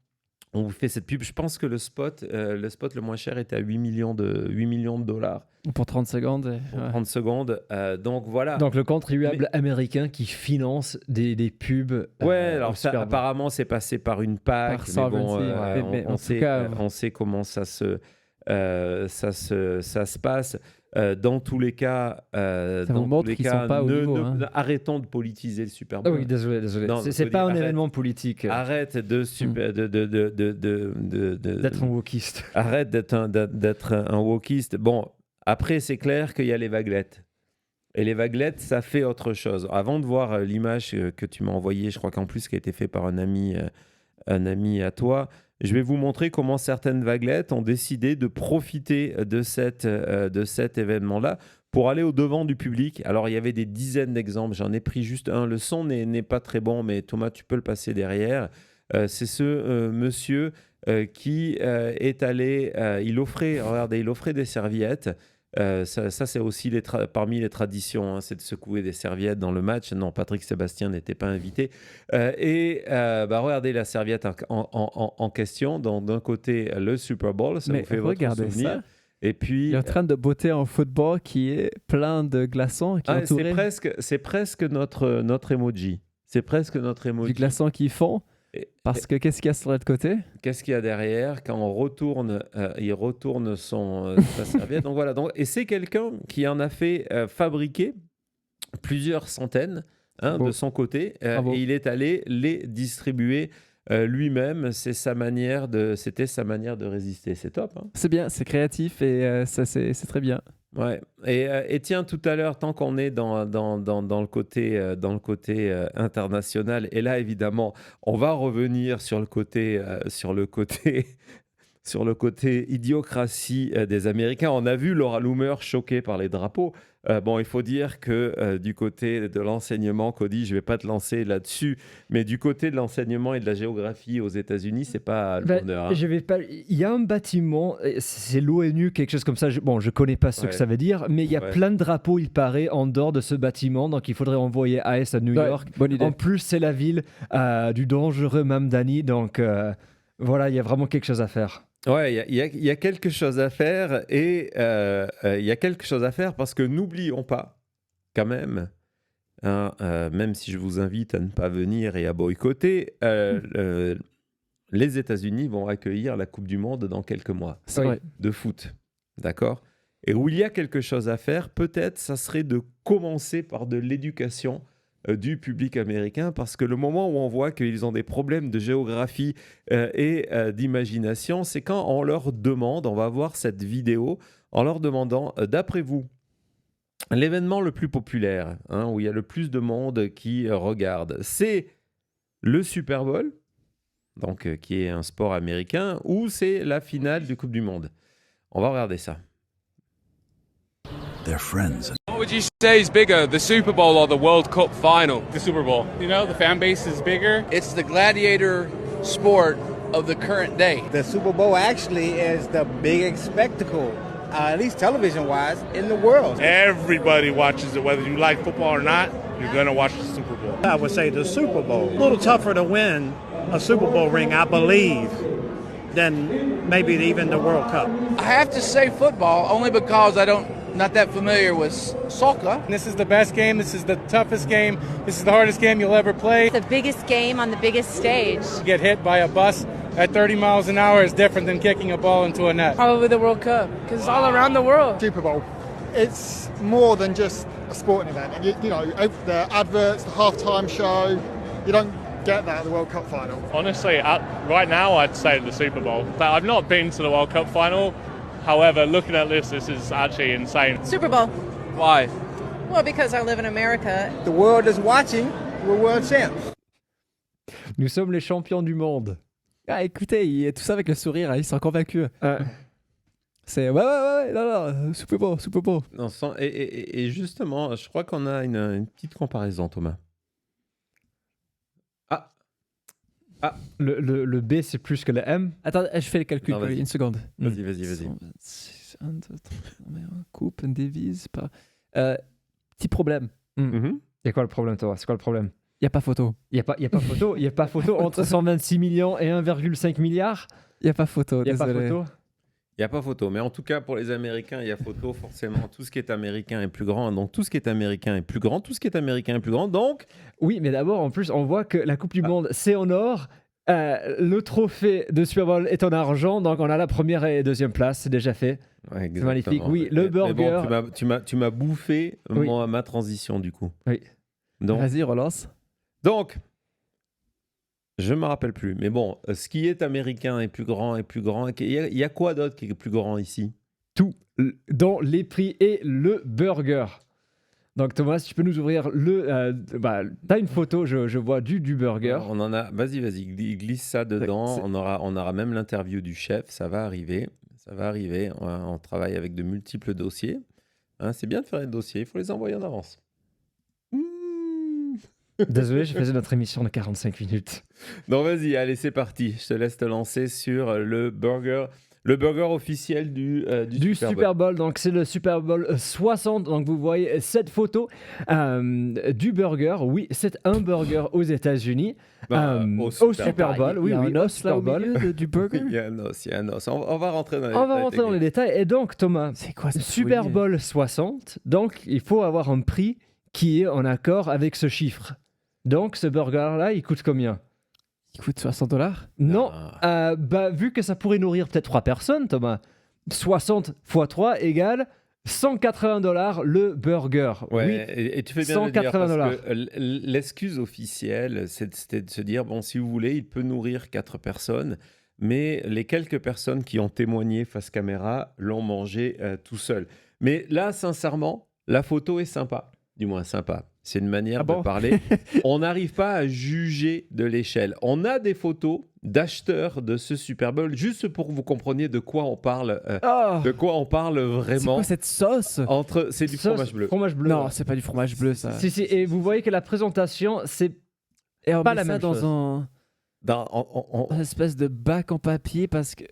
on vous fait cette pub. Je pense que le spot le moins cher était à 8 millions de dollars.
Pour 30 secondes.
Pour 30 secondes. Donc, voilà.
Donc, le contribuable américain qui finance des pubs.
Ouais, alors ça, apparemment, c'est passé par une PAC. Mais bon, on sait comment ça se passe. Dans tous les cas, arrêtons de politiser le Super Bowl.
Ah oui, désolé. C'est pas un événement politique.
Arrête d'être
un wokiste.
Arrête d'être un wokiste. Bon, après, c'est clair qu'il y a les vaguelettes. Et les vaguelettes, ça fait autre chose. Avant de voir l'image que tu m'as envoyée, je crois qu'en plus, qui a été fait par un ami à toi, je vais vous montrer comment certaines vaguelettes ont décidé de profiter de cet événement-là pour aller au-devant du public. Alors, il y avait des dizaines d'exemples. J'en ai pris juste un. Le son n'est pas très bon, mais Thomas, tu peux le passer derrière. C'est ce monsieur qui est allé... il offrait des serviettes. Ça c'est aussi parmi les traditions, c'est de secouer des serviettes dans le match. Non, Patrick Sébastien n'était pas invité. Regardez la serviette en question. Donc, d'un côté, le Super Bowl, ça vous fait votre souvenir.
Ça.
Et puis,
il est en train de botter un football qui est plein de glaçons.
C'est presque notre emoji. C'est presque notre emoji.
Du glaçon qui fond. Parce que qu'est-ce qu'il y a sur l'autre côté?
Qu'est-ce qu'il y a derrière quand on retourne, il retourne sa serviette. Donc voilà. Et c'est quelqu'un qui en a fait fabriquer plusieurs centaines de son côté, et il est allé les distribuer lui-même. C'était sa manière de résister. C'est top. Hein.
C'est bien, c'est créatif et ça c'est très bien.
Ouais. Et tiens, tout à l'heure, tant qu'on est dans le côté international, et là évidemment, on va revenir sur le côté sur le côté idiocratie des Américains. On a vu Laura Loomer choquée par les drapeaux. Bon, il faut dire que du côté de l'enseignement, Cody, je ne vais pas te lancer là-dessus, mais du côté de l'enseignement et de la géographie aux États-Unis, c'est pas le bonheur. Hein.
Il y a un bâtiment, c'est l'ONU, quelque chose comme ça. Je connais pas ce que ça veut dire, mais il y a plein de drapeaux, il paraît, en dehors de ce bâtiment. Donc, il faudrait envoyer AS à New York.
Bonne idée.
En plus, c'est la ville du dangereux Mamdani. Donc, voilà, il y a vraiment quelque chose à faire.
Ouais, il y a quelque chose à faire et il y a quelque chose à faire parce que n'oublions pas, quand même, même si je vous invite à ne pas venir et à boycotter, les États-Unis vont accueillir la Coupe du Monde dans quelques mois de foot, d'accord? Et où il y a quelque chose à faire, peut-être, ça serait de commencer par de l'éducation du public américain, parce que le moment où on voit qu'ils ont des problèmes de géographie et d'imagination, c'est quand on leur demande, on va voir cette vidéo, en leur demandant, d'après vous, l'événement le plus populaire, où il y a le plus de monde qui regarde, c'est le Super Bowl, donc qui est un sport américain, ou c'est la finale du Coupe du Monde? On va regarder ça.
They're friends.
What would you say is bigger, the Super Bowl or the World Cup final?
The Super Bowl. You know, the fan base is bigger.
It's the gladiator sport of the current day.
The Super Bowl actually is the biggest spectacle, at least television-wise, in the world.
Everybody watches it, whether you like football or not. You're gonna watch the Super Bowl.
I would say the Super Bowl. A little tougher to win a Super Bowl ring, I believe, than maybe even the World Cup.
I have to say football only because not that familiar with soccer.
This is the best game. This is the toughest game. This is the hardest game you'll ever play.
The biggest game on the biggest stage.
Get hit by a bus at 30 miles an hour is different than kicking a ball into a net.
Probably the World Cup, because it's all around the world.
Super Bowl. It's more than just a sporting event. You know, the adverts, the halftime show, you don't get that at the World Cup final.
Honestly, right now I'd say the Super Bowl. I've not been to the World Cup final. However, looking at this is actually insane.
Super Bowl.
Why?
Well, because I live in America.
The world is watching. We're world champs.
Nous sommes les champions du monde.
Ah, écoutez, il est tout ça avec le sourire, ils sont convaincus. C'est ouais, non, Super Bowl.
Non, et justement, je crois qu'on a une petite comparaison, Thomas.
Le B, c'est plus que le M.
Attends, je fais les calculs,
Non,
une seconde.
Vas-y.
1, 2, 3, coupe, une divise par... petit problème.
Il y a quoi le problème, toi? C'est quoi le problème?
Il n'y a pas photo.
Il n'y a pas photo entre 126 millions et 1,5 milliard.
Il n'y a pas photo,
Il n'y a pas
désolé.
photo.
Il n'y a pas photo, mais en tout cas, pour les Américains, il y a photo, forcément. Tout ce qui est américain est plus grand, donc tout ce qui est américain est plus grand, tout ce qui est américain est plus grand, donc...
Oui, mais d'abord, en plus, on voit que la Coupe du Monde, c'est en or. Le trophée de Super Bowl est en argent, donc on a la première et deuxième place, c'est déjà fait.
Ouais,
c'est magnifique. Oui, le
mais
burger...
bon, tu m'as bouffé ma transition, du coup.
Oui.
Donc,
vas-y, relance.
Donc... Je ne me rappelle plus. Mais bon, ce qui est américain est plus grand et plus grand. Il y a quoi d'autre qui est plus grand ici?
Tout, dans les prix et le burger. Donc Thomas, si tu peux nous ouvrir le... t'as une photo, je vois du burger.
On en a... Vas-y, glisse ça dedans. On aura même l'interview du chef. Ça va arriver. On travaille avec de multiples dossiers. C'est bien de faire des dossiers. Il faut les envoyer en avance.
Désolé, j'ai fait notre émission de 45 minutes.
Non, vas-y, allez, c'est parti. Je te laisse te lancer sur le burger officiel du
Super Bowl. Donc, c'est le Super Bowl 60. Donc, vous voyez cette photo du burger. Oui, c'est un burger aux États-Unis. Au Super Bowl.
Il y a un os là au milieu du burger.
Il y a un os. On va rentrer
dans les détails. Et donc, Thomas,
c'est quoi,
Super Bowl 60. Donc, il faut avoir un prix qui est en accord avec ce chiffre. Donc, ce burger-là, il coûte combien?
qui coûte $60.
Non, vu que ça pourrait nourrir peut-être 3 personnes, Thomas, 60 x 3 égale $180 le burger.
Ouais,
Oui,
et tu fais bien de le dire,
$180.
parce que l'excuse officielle, c'était de se dire, bon, si vous voulez, il peut nourrir 4 personnes, mais les quelques personnes qui ont témoigné face caméra l'ont mangé tout seul. Mais là, sincèrement, la photo est sympa, du moins sympa. C'est une manière de parler. On n'arrive pas à juger de l'échelle. On a des photos d'acheteurs de ce Super Bowl, juste pour que vous compreniez de quoi on parle, de quoi on parle vraiment.
C'est quoi cette sauce?
C'est du fromage bleu.
Non, c'est pas du fromage bleu, ça.
Si, et vous voyez que la présentation, c'est pas la même chose.
Dans une espèce de bac en papier parce que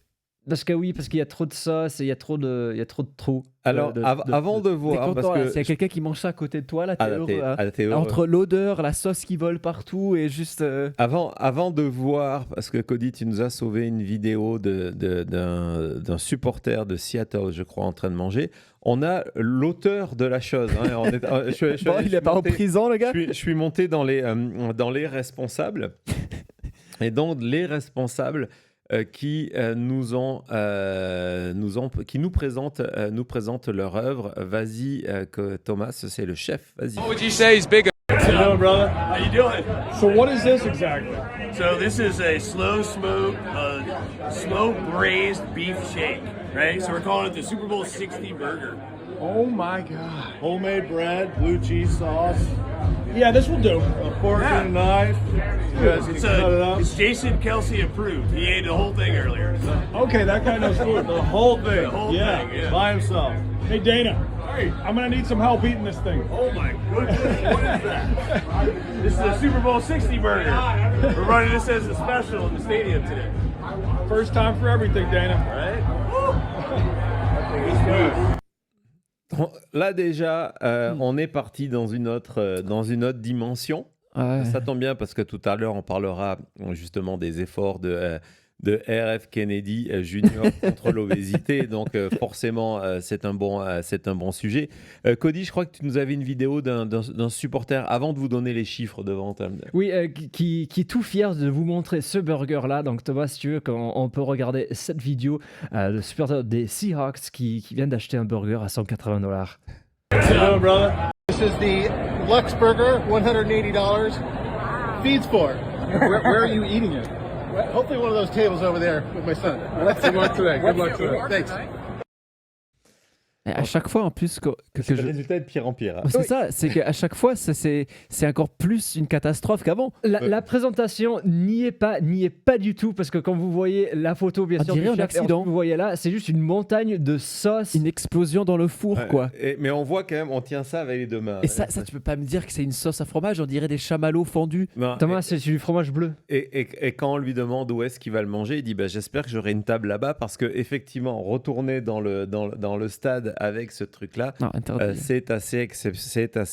qu'il y a trop de sauce et il y a trop de trous.
Alors, avant de voir, parce que
s'il y a quelqu'un qui mange ça à côté de toi, là, t'es heureux.
heureux.
Entre l'odeur, la sauce qui vole partout et juste...
Avant de voir, parce que Cody, tu nous as sauvé une vidéo d'un supporter de Seattle, je crois, en train de manger. On a l'auteur de la chose. Hein.
Il n'est pas en prison, le gars.
Je suis monté dans les responsables. Et donc, les responsables qui nous présentent leur œuvre. Vas-y, que Thomas, c'est le chef. Vas-y.
What would you say is bigger?
How you doing, brother? How you doing? So what is this exactly? So this is a slow braised beef shake, right? So we're calling it the Super Bowl 60 burger. Oh my God. Homemade bread, blue cheese sauce. Yeah, this will do. A fork and a knife. It's Jason Kelsey approved. He ate the whole thing earlier. So. Okay, that guy knows food. The whole thing. The whole thing, yeah. By himself. Hey, Dana. Hey, I'm going to need some help eating this thing. Oh my goodness, what is that? This is a Super Bowl 60 burger. We're running this as a special in the stadium today. First time for everything, Dana. Right? That thing is good.
Là déjà, on est parti dans une autre dimension.
Ouais.
Ça tombe bien parce que tout à l'heure, on parlera justement des efforts de RF Kennedy Jr. contre l'obésité. Donc forcément, c'est un bon sujet. Cody, je crois que tu nous avais une vidéo d'un supporter avant de vous donner les chiffres de vente.
Oui, qui est tout fier de vous montrer ce burger-là. Donc Thomas, si tu veux, on peut regarder cette vidéo. Le supporter des Seahawks qui vient d'acheter un burger à $180.
Hello, brother.
This is the Lux Burger, $180. Feeds for. Where are you eating it? Hopefully one of those tables over there with my son. Good luck today. Good luck today. Thanks.
Et à chaque fois, en plus,
le résultat est de pire en pire.
C'est ça, c'est qu'à chaque fois, c'est encore plus une catastrophe qu'avant.
La présentation n'y est pas du tout, parce que quand vous voyez la photo, bien sûr,
un accident.
Vous voyez là, c'est juste une montagne de sauce.
Une explosion dans le four, quoi.
Mais on voit quand même, on tient ça avec les deux mains.
Et ça, tu peux pas me dire que c'est une sauce à fromage, on dirait des chamallows fendus.
Non,
Thomas, c'est du fromage bleu.
Et quand on lui demande où est-ce qu'il va le manger, il dit j'espère que j'aurai une table là-bas, parce que effectivement, retourner dans le stade avec ce truc-là, c'est assez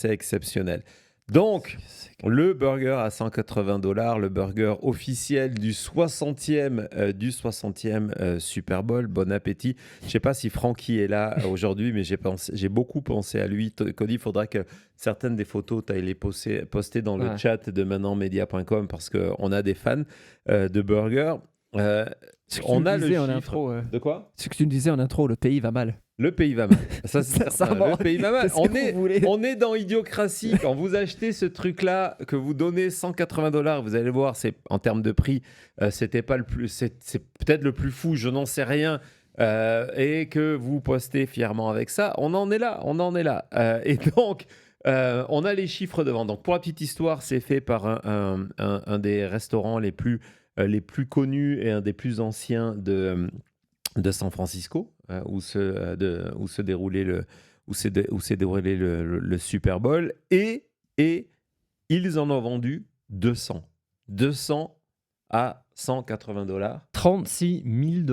exceptionnel. Donc, le burger à $180, le burger officiel du 60e Super Bowl. Bon appétit. Je ne sais pas si Francky est là aujourd'hui, mais j'ai beaucoup pensé à lui. Cody, il faudra que certaines des photos, tu ailles les poster dans le chat de maintenant-media.com, parce qu'on a des fans de burgers. On a le chiffre.
Intro,
de quoi?
Ce que tu me disais en intro, le pays va mal.
Le pays va mal. Ça, c'est certain. Le pays va mal. On est dans Idiocratie. Quand vous achetez ce truc-là, que vous donnez $180, vous allez voir, c'est en termes de prix, c'était pas le plus. C'est peut-être le plus fou. Je n'en sais rien. Et que vous postez fièrement avec ça, on en est là. Et donc, on a les chiffres devant. Donc, pour la petite histoire, c'est fait par un des restaurants les plus connus et un des plus anciens de San Francisco, où s'est déroulé le Super Bowl, et ils en ont vendu 200 à $180.
$36 000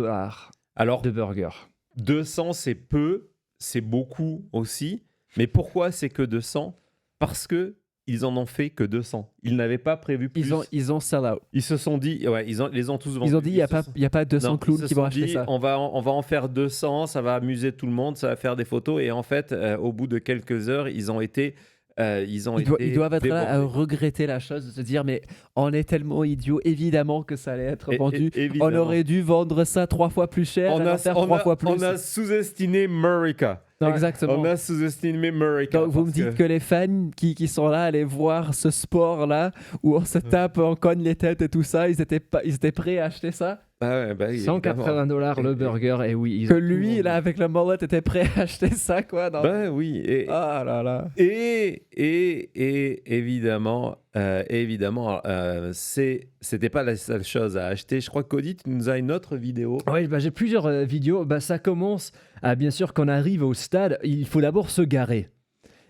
de burger.
200, c'est peu, c'est beaucoup aussi, mais pourquoi c'est que 200? Parce que ils en ont fait que 200. Ils n'avaient pas prévu plus.
Ils ont sell out.
Ils se sont dit, les ont tous vendus.
Ils ont dit, il n'y a pas 200 clowns qui vont acheter ça.
On va en faire 200, ça va amuser tout le monde, ça va faire des photos. Et en fait, au bout de quelques heures, ils ont été Ils
doivent être là à
débordés.
regretter la chose, de se dire mais on est tellement idiots, évidemment que ça allait être vendu.
Évidemment.
On aurait dû vendre ça 3 fois plus cher, faire 3 fois plus.
On a sous-estimé America.
Exactement.
On a sous-estimé America.
Donc vous me dites que les fans qui sont là allaient voir ce sport-là où on se tape, on cogne les têtes et tout ça, ils étaient prêts à acheter ça?
$180 le burger, et oui.
Que lui, là, avec le mullet, était prêt à acheter ça, quoi. Non.
Oui.
Ah là là.
Et évidemment, c'était pas la seule chose à acheter. Je crois que Cody, tu nous as une autre vidéo.
Oui, j'ai plusieurs vidéos. Ça commence, bien sûr, quand on arrive au stade, il faut d'abord se garer.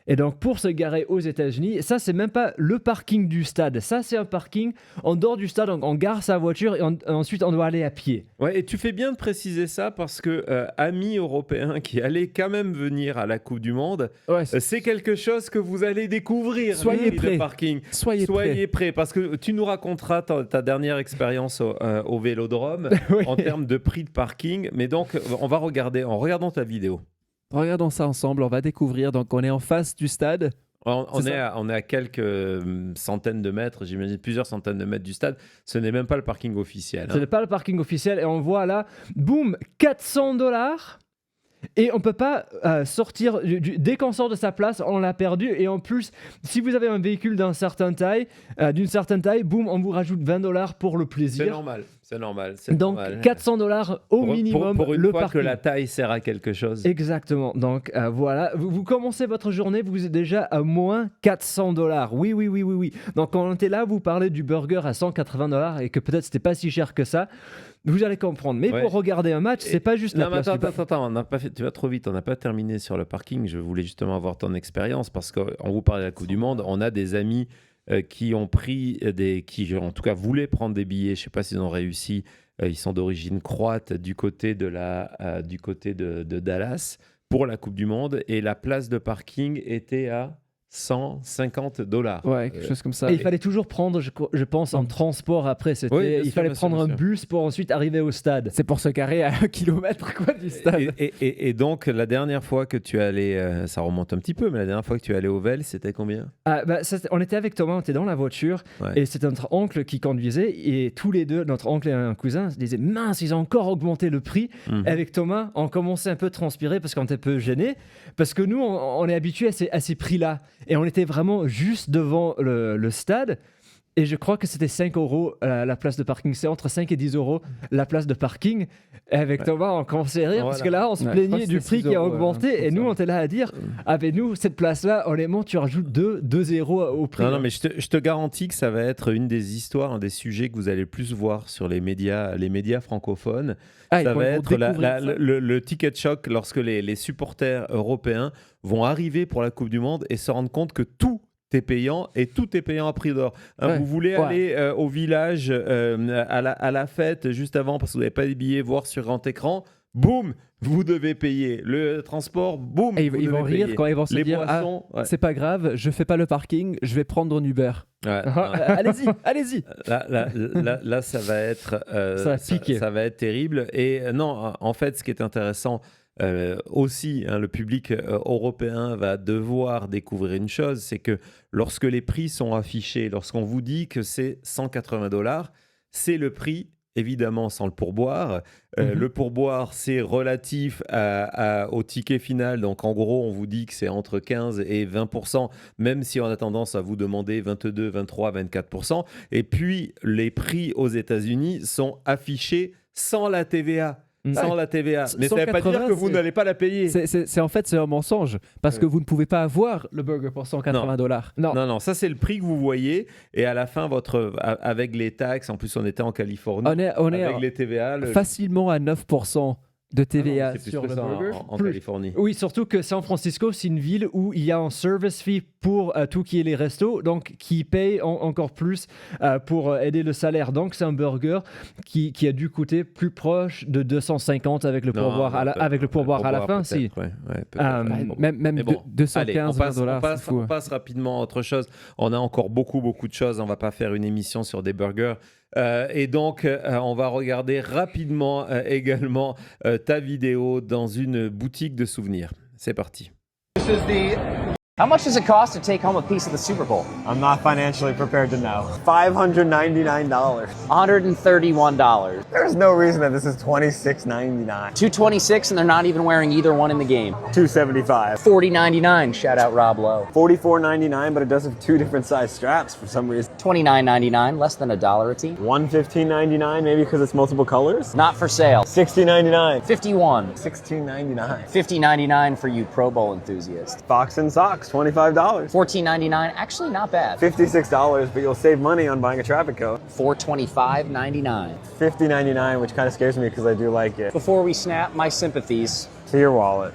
Et donc, pour se garer aux États-Unis, ça, c'est même pas le parking du stade. Ça, c'est un parking en dehors du stade. On gare sa voiture et ensuite, on doit aller à pied.
Ouais, et tu fais bien de préciser ça parce que amis européens qui allaient quand même venir à la Coupe du Monde, c'est quelque chose que vous allez découvrir.
Soyez prêts.
Parking.
Soyez
prêts parce que tu nous raconteras ta dernière expérience au Vélodrome en termes de prix de parking. Mais donc, on va regarder en regardant ta vidéo.
Regardons ça ensemble, on va découvrir. Donc, on est en face du stade.
On est à quelques centaines de mètres, j'imagine plusieurs centaines de mètres du stade. Ce n'est même pas le parking officiel.
Ce n'est pas le parking officiel. Et on voit là, boum, $400. Et on ne peut pas sortir, dès qu'on sort de sa place, on l'a perdu. Et en plus, si vous avez un véhicule d'une certaine taille, boum, on vous rajoute $20 pour le plaisir.
C'est normal.
Donc $400 au minimum
pour une
le
fois
parking.
que la taille sert à quelque chose.
Exactement. Donc voilà, vous commencez votre journée, vous êtes déjà à moins $400. Oui. Donc quand on était là, vous parlez du burger à $180 et que peut-être c'était pas si cher que ça. Vous allez comprendre. Mais pour regarder un match, c'est pas juste la place.
Attends, on n'a pas fait, tu vas trop vite. On n'a pas terminé sur le parking. Je voulais justement avoir ton expérience parce qu'on vous parlait de la Coupe du Monde. On a des amis qui ont pris qui en tout cas voulaient prendre des billets. Je ne sais pas s'ils ont réussi. Ils sont d'origine croate du côté de Dallas pour la Coupe du Monde et la place de parking était à $150.
Ouais, quelque chose comme ça.
Et il fallait toujours prendre, je pense, un transport après. Il fallait prendre un bus pour ensuite arriver au stade.
C'est pour se garer à 1 kilomètre du stade.
Et donc, la dernière fois que tu es allé, ça remonte un petit peu, mais la dernière fois que tu es allé au Vel, c'était combien?
On était avec Thomas, on était dans la voiture et c'était notre oncle qui conduisait et tous les deux, notre oncle et un cousin, se disaient mince, ils ont encore augmenté le prix. Et avec Thomas, on commençait un peu à transpirer parce qu'on était un peu gênés parce que nous, on est habitués à ces prix-là. Et on était vraiment juste devant le stade. Et je crois que c'était 5 € la place de parking. C'est entre 5 et 10 € la place de parking. Et avec Thomas, on commençait à rire parce que là, on se plaignait du prix qui a augmenté. Et nous, on était là à dire avec nous, cette place-là, honnêtement, tu rajoutes 2 € au prix.
Non, mais je te garantis que ça va être une des histoires, un des sujets que vous allez le plus voir sur les médias francophones. Ça va être le ticket shock lorsque les supporters européens vont arriver pour la Coupe du Monde et se rendre compte que tout est payant et tout est payant à prix d'or. Vous voulez aller au village à la fête juste avant parce que vous n'avez pas de billets, voir sur grand écran, boum, vous devez payer. Le transport, boum,
et ils vont rire quand ils vont se dire boissons, c'est pas grave, je fais pas le parking, je vais prendre un Uber. Allez-y.
Là, ça va être ça va être terrible. Et non, en fait, ce qui est intéressant aussi, le public européen va devoir découvrir une chose, c'est que lorsque les prix sont affichés, lorsqu'on vous dit que c'est $180, c'est le prix, évidemment sans le pourboire. Le pourboire, c'est relatif au ticket final. Donc, en gros, on vous dit que c'est entre 15 et 20%, même si on a tendance à vous demander 22, 23, 24%. Et puis, les prix aux États-Unis sont affichés sans la TVA. Sans la TVA. Mais ça ne veut pas dire que vous n'allez pas la payer.
C'est un mensonge parce que vous ne pouvez pas avoir le burger pour $180.
Non, ça c'est le prix que vous voyez et à la fin, avec les taxes, en plus on était en Californie, avec les TVA.
Facilement à 9% de TVA
c'est
sur le burger.
En Californie.
Oui, surtout que San Francisco, c'est une ville où il y a un service fee pour tout qui est les restos, donc qui paye encore plus pour aider le salaire. Donc, c'est un burger qui a dû coûter plus proche de 250 avec le pourboire à la fin. Si.
Même 215 $.
On passe rapidement à autre chose. On a encore beaucoup de choses. On ne va pas faire une émission sur des burgers. Et donc, on va regarder rapidement également ta vidéo dans une boutique de souvenirs. C'est parti.
How much does it cost to take home a piece of the Super Bowl?
I'm not financially prepared to know. $599.
$131.
There's no reason that this is $26.99.
$226 and they're not even wearing either one in the game.
$275.
$40.99. Shout out Rob Lowe.
$44.99, but it does have 2 different size straps for some reason.
$29.99, less than $1 a tee.
$115.99, maybe because it's multiple colors.
Not for sale.
$60.99.
$51.
$16.99.
$50.99 for you Pro Bowl enthusiasts.
Fox and Socks, $25.
$14.99, actually not bad.
$56, but you'll save money on buying a traffic coat.
$425.99.
$50.99, which kind of scares me because I do like it.
Before we snap, my sympathies.
To your wallet.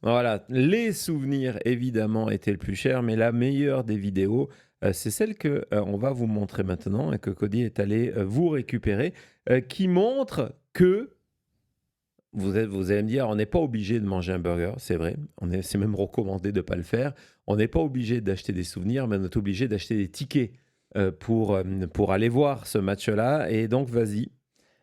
Voilà, les souvenirs évidemment étaient le plus cher, mais la meilleure des vidéos, c'est celle que on va vous montrer maintenant et que Cody est allé vous récupérer, qui montre que vous allez me dire, on n'est pas obligé de manger un burger, c'est vrai, c'est même recommandé de ne pas le faire. On n'est pas obligé d'acheter des souvenirs, mais on est obligé d'acheter des tickets pour aller voir ce match-là. Et donc, vas-y.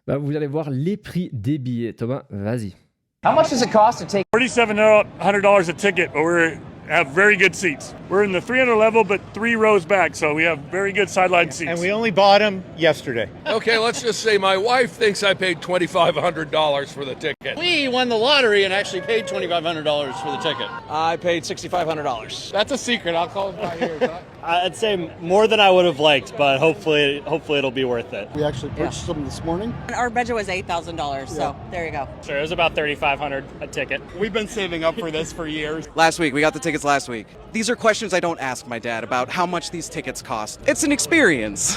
Bah, vous allez voir les prix des billets. Thomas, vas-y.
How much does it cost to take
$4,700 a ticket, but we have very good seats. We're in the 300 level, but 3 rows back, so we have very good sideline seats.
And we only bought them yesterday.
Okay, let's just say my wife thinks I paid $2,500 for the ticket.
We won the lottery and actually paid $2,500 for the ticket. I paid $6,500.
That's a secret. I'll call it by here.
I'd say more than I would have liked, but hopefully it'll be worth it.
We actually purchased them this morning.
Our budget was $8,000, so there you go.
Sure, it was about $3,500 a ticket.
We've been saving up for this for years.
Last week, we got the tickets last week. These are questions I don't ask my dad about how much these tickets cost. It's an experience.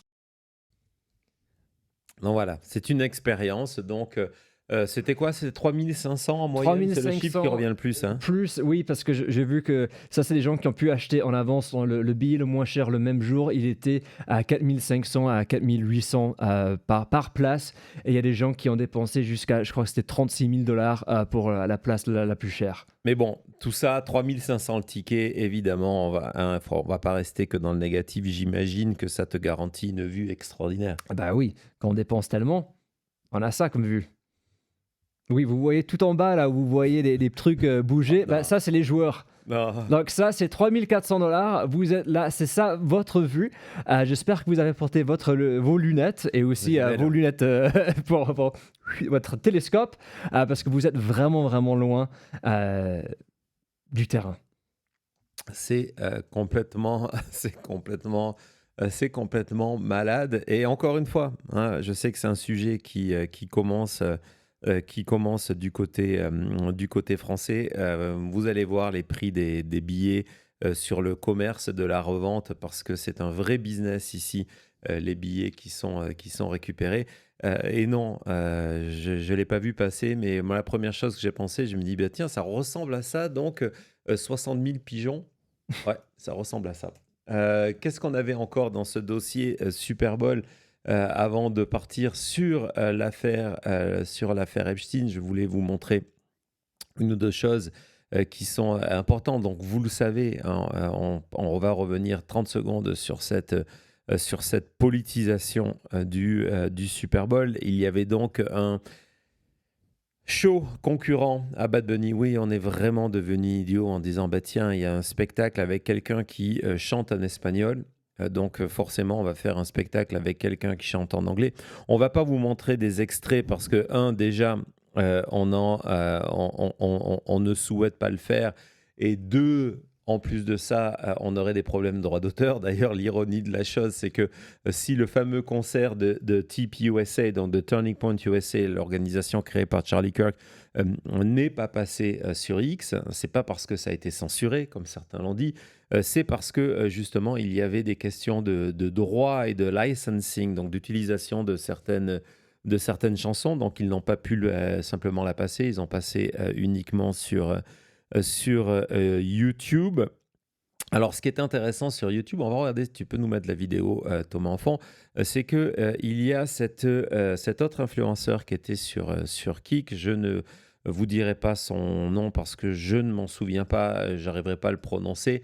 Donc voilà, c'est une expérience. Donc, c'était quoi? C'était 3500 en moyenne? C'est le chiffre qui revient le plus. Hein.
Plus, oui, parce que j'ai vu que ça, c'est des gens qui ont pu acheter en avance le billet le moins cher le même jour. Il était à 4500 à 4800 par place. Et il y a des gens qui ont dépensé jusqu'à, je crois que c'était $36,000 pour la place la plus chère.
Mais bon, tout ça, 3500 le ticket, évidemment, on va pas rester que dans le négatif. J'imagine que ça te garantit une vue extraordinaire.
Bah oui, quand on dépense tellement, on a ça comme vue. Oui, vous voyez tout en bas, là, où vous voyez les trucs bouger. Bah, ça, c'est les joueurs.
Non.
Donc ça, c'est $3,400. Vous êtes là, c'est ça, votre vue. J'espère que vous avez porté vos lunettes et aussi vos lunettes pour votre télescope, parce que vous êtes vraiment, vraiment loin du terrain.
C'est complètement malade. Et encore une fois, hein, je sais que c'est un sujet qui commence du côté français. Vous allez voir les prix des billets sur le commerce de la revente, parce que c'est un vrai business ici, les billets qui sont récupérés. Et non, je ne l'ai pas vu passer, mais moi, la première chose que j'ai pensé, je me dis, bah, tiens, ça ressemble à ça, donc 60 000 pigeons. Ouais, ça ressemble à ça. Qu'est-ce qu'on avait encore dans ce dossier Super Bowl avant de partir sur l'affaire Epstein? Je voulais vous montrer une ou deux choses qui sont importantes. Donc, vous le savez, hein, on va revenir 30 secondes sur cette politisation du Super Bowl. Il y avait donc un show concurrent à Bad Bunny. Oui, on est vraiment devenu idiot en disant, bah tiens, il y a un spectacle avec quelqu'un qui chante en espagnol. Donc forcément, on va faire un spectacle avec quelqu'un qui chante en anglais. On ne va pas vous montrer des extraits parce que, déjà, on ne souhaite pas le faire. Et deux, en plus de ça, on aurait des problèmes de droit d'auteur. D'ailleurs, l'ironie de la chose, c'est que si le fameux concert de TPUSA, donc de Turning Point USA, l'organisation créée par Charlie Kirk, n'est pas passé sur X, c'est pas parce que ça a été censuré, comme certains l'ont dit, c'est parce que justement, il y avait des questions de droit et de licensing, donc d'utilisation de certaines chansons. Donc, ils n'ont pas pu simplement la passer, ils ont passé uniquement sur YouTube. Alors, ce qui est intéressant sur YouTube, on va regarder, tu peux nous mettre la vidéo, Thomas Enfant, c'est qu'il y a cet autre influenceur qui était sur Kik. Je ne vous dirai pas son nom parce que je ne m'en souviens pas, j'arriverai pas à le prononcer,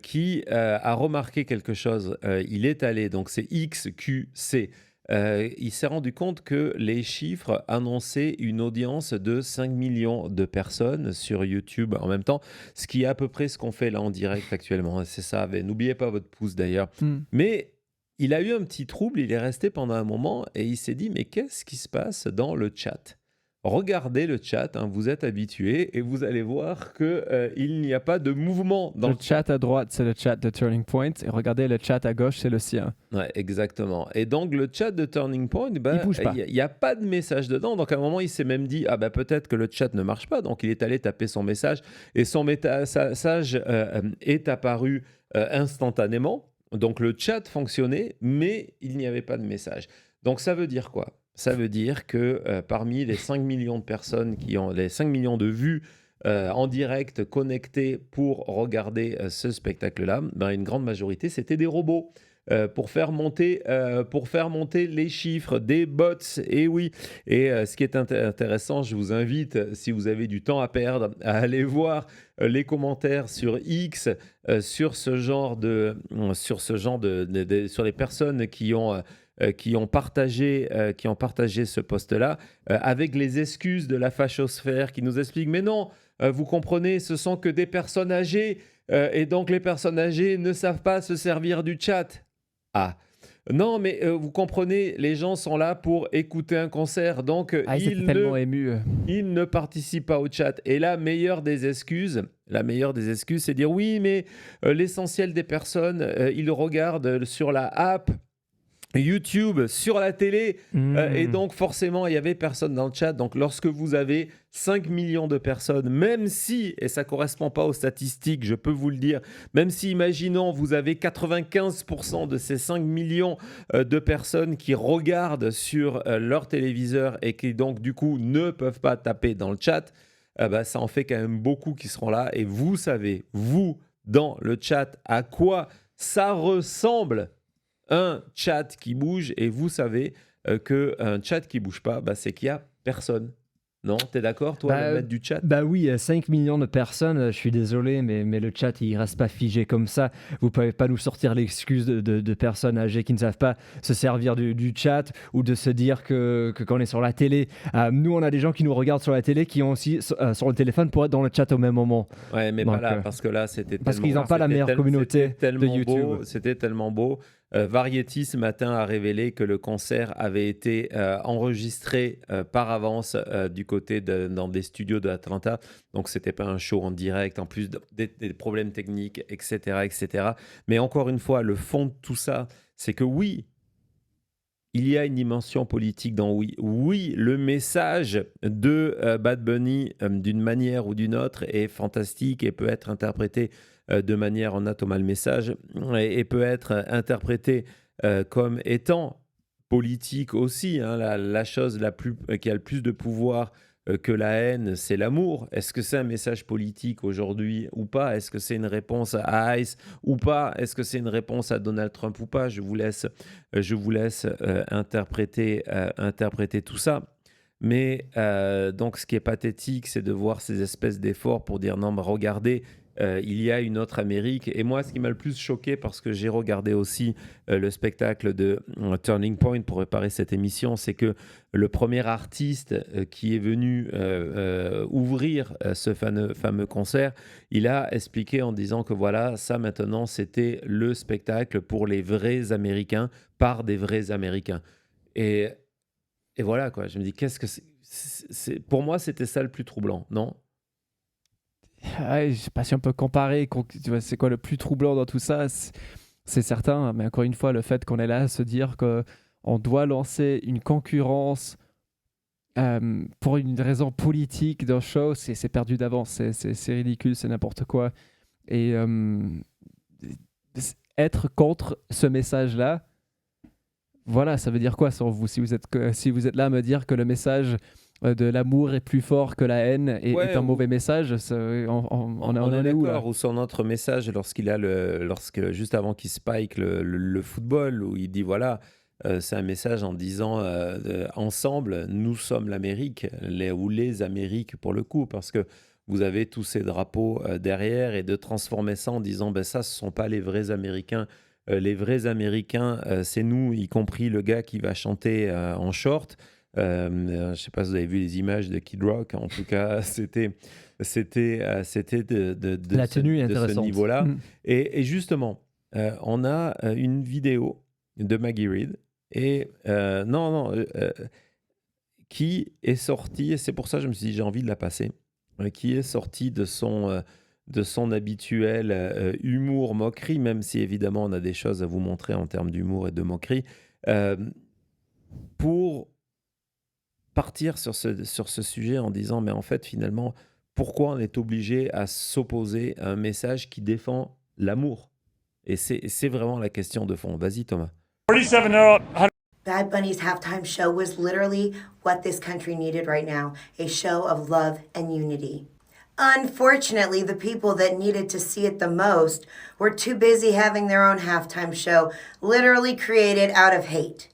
qui a remarqué quelque chose. Il est allé, donc c'est XQC, il s'est rendu compte que les chiffres annonçaient une audience de 5 millions de personnes sur YouTube en même temps, ce qui est à peu près ce qu'on fait là en direct actuellement. C'est ça, n'oubliez pas votre pouce d'ailleurs. Mais il a eu un petit trouble, il est resté pendant un moment et il s'est dit, mais qu'est-ce qui se passe dans le chat ? Regardez le chat, vous êtes habitués et vous allez voir qu'il n'y a pas de mouvement dans
le chat à droite, c'est le chat de Turning Point et regardez le chat à gauche, c'est le sien.
Ouais, exactement. Et donc le chat de Turning Point, il n'y a pas de message dedans. Donc à un moment, il s'est même dit, peut-être que le chat ne marche pas. Donc il est allé taper son message et son message est apparu instantanément. Donc le chat fonctionnait, mais il n'y avait pas de message. Donc ça veut dire quoi ? Ça veut dire que parmi les 5 millions de personnes qui ont les 5 millions de vues en direct connectées pour regarder ce spectacle-là, une grande majorité, c'était des robots. Pour faire monter les chiffres, des bots, et oui. Et ce qui est intéressant, je vous invite, si vous avez du temps à perdre, à aller voir les commentaires sur X sur les personnes qui ont partagé ce post-là avec les excuses de la fachosphère qui nous expliquent mais non, vous comprenez, ce sont que des personnes âgées et donc les personnes âgées ne savent pas se servir du chat. Ah non, mais vous comprenez, les gens sont là pour écouter un concert, donc ils ne participent pas au chat. Et la meilleure des excuses, c'est dire oui, mais l'essentiel des personnes, ils regardent sur la app YouTube, sur la télé, et donc forcément il y avait personne dans le chat. Donc lorsque vous avez 5 millions de personnes, même si, et ça correspond pas aux statistiques, je peux vous le dire, même si imaginons vous avez 95% de ces 5 millions de personnes qui regardent sur leur téléviseur et qui donc du coup ne peuvent pas taper dans le chat, ça en fait quand même beaucoup qui seront là. Et vous savez, vous dans le chat, à quoi ça ressemble un chat qui bouge, et vous savez qu'un chat qui bouge pas, c'est qu'il y a personne. Non, t'es d'accord, toi, le maître du chat ?
Oui, 5 millions de personnes, je suis désolé, mais le chat, il reste pas figé comme ça. Vous pouvez pas nous sortir l'excuse de personnes âgées qui ne savent pas se servir du chat, ou de se dire que quand on est sur la télé, nous, on a des gens qui nous regardent sur la télé qui ont aussi sur le téléphone pour être dans le chat au même moment.
Ouais, mais pas là, parce que là, c'était
parce qu'ils n'ont pas la meilleure communauté de YouTube.
C'était tellement beau. Variety ce matin a révélé que le concert avait été enregistré par avance du côté dans des studios d'Atlanta. Donc, ce n'était pas un show en direct, en plus des problèmes techniques, etc., etc. Mais encore une fois, le fond de tout ça, c'est que oui, il y a une dimension politique dans oui, le message de Bad Bunny, d'une manière ou d'une autre, est fantastique et peut être interprété de manière, on a Thomas le message, et peut être interprété comme étant politique aussi. La chose qui a le plus de pouvoir que la haine, c'est l'amour. Est-ce que c'est un message politique aujourd'hui ou pas ? Est-ce que c'est une réponse à ICE ou pas ? Est-ce que c'est une réponse à Donald Trump ou pas ? Je vous laisse interpréter tout ça. Mais donc, ce qui est pathétique, c'est de voir ces espèces d'efforts pour dire non, mais regardez, il y a une autre Amérique. Et moi, ce qui m'a le plus choqué, parce que j'ai regardé aussi le spectacle de Turning Point pour préparer cette émission, c'est que le premier artiste qui est venu ouvrir ce fameux concert, il a expliqué en disant que voilà, ça maintenant, c'était le spectacle pour les vrais Américains, par des vrais Américains. Et voilà, quoi. Je me dis, qu'est-ce que c'est... Pour moi, c'était ça le plus troublant, non ?
Je ne sais pas si on peut comparer. C'est quoi le plus troublant dans tout ça ? C'est certain, mais encore une fois, le fait qu'on est là à se dire qu'on doit lancer une concurrence pour une raison politique d'un show, c'est perdu d'avance. C'est ridicule, c'est n'importe quoi. Et être contre ce message-là, voilà, ça veut dire quoi sur vous ? Si vous êtes là à me dire que le message de l'amour est plus fort que la haine est un mauvais message, on est où là ?
Ou sur notre message juste avant qu'il spike le football, où il dit voilà, c'est un message en disant ensemble nous sommes l'Amérique, les Amériques pour le coup, parce que vous avez tous ces drapeaux derrière, et de transformer ça en disant ça ce sont pas les vrais Américains les vrais Américains, c'est nous, y compris le gars qui va chanter en short. Je ne sais pas si vous avez vu les images de Kid Rock. En tout cas, c'était de
la tenue est
de ce
intéressante.
niveau-là. Et justement, on a une vidéo de Maggie Reed et qui est sortie, et c'est pour ça que je me suis dit j'ai envie de la passer, qui est sortie de son habituel humour, moquerie, même si évidemment on a des choses à vous montrer en termes d'humour et de moquerie, pour partir sur ce sujet en disant mais en fait finalement pourquoi on est obligé à s'opposer à un message qui défend l'amour, et c'est vraiment la question de fond. Vas-y Thomas.
47-year-old Bad Bunny's halftime show was literally what this country needed right now, a show of love and unity. Unfortunately, the people that needed to see it the most were too busy having their own halftime show, literally created out of hate.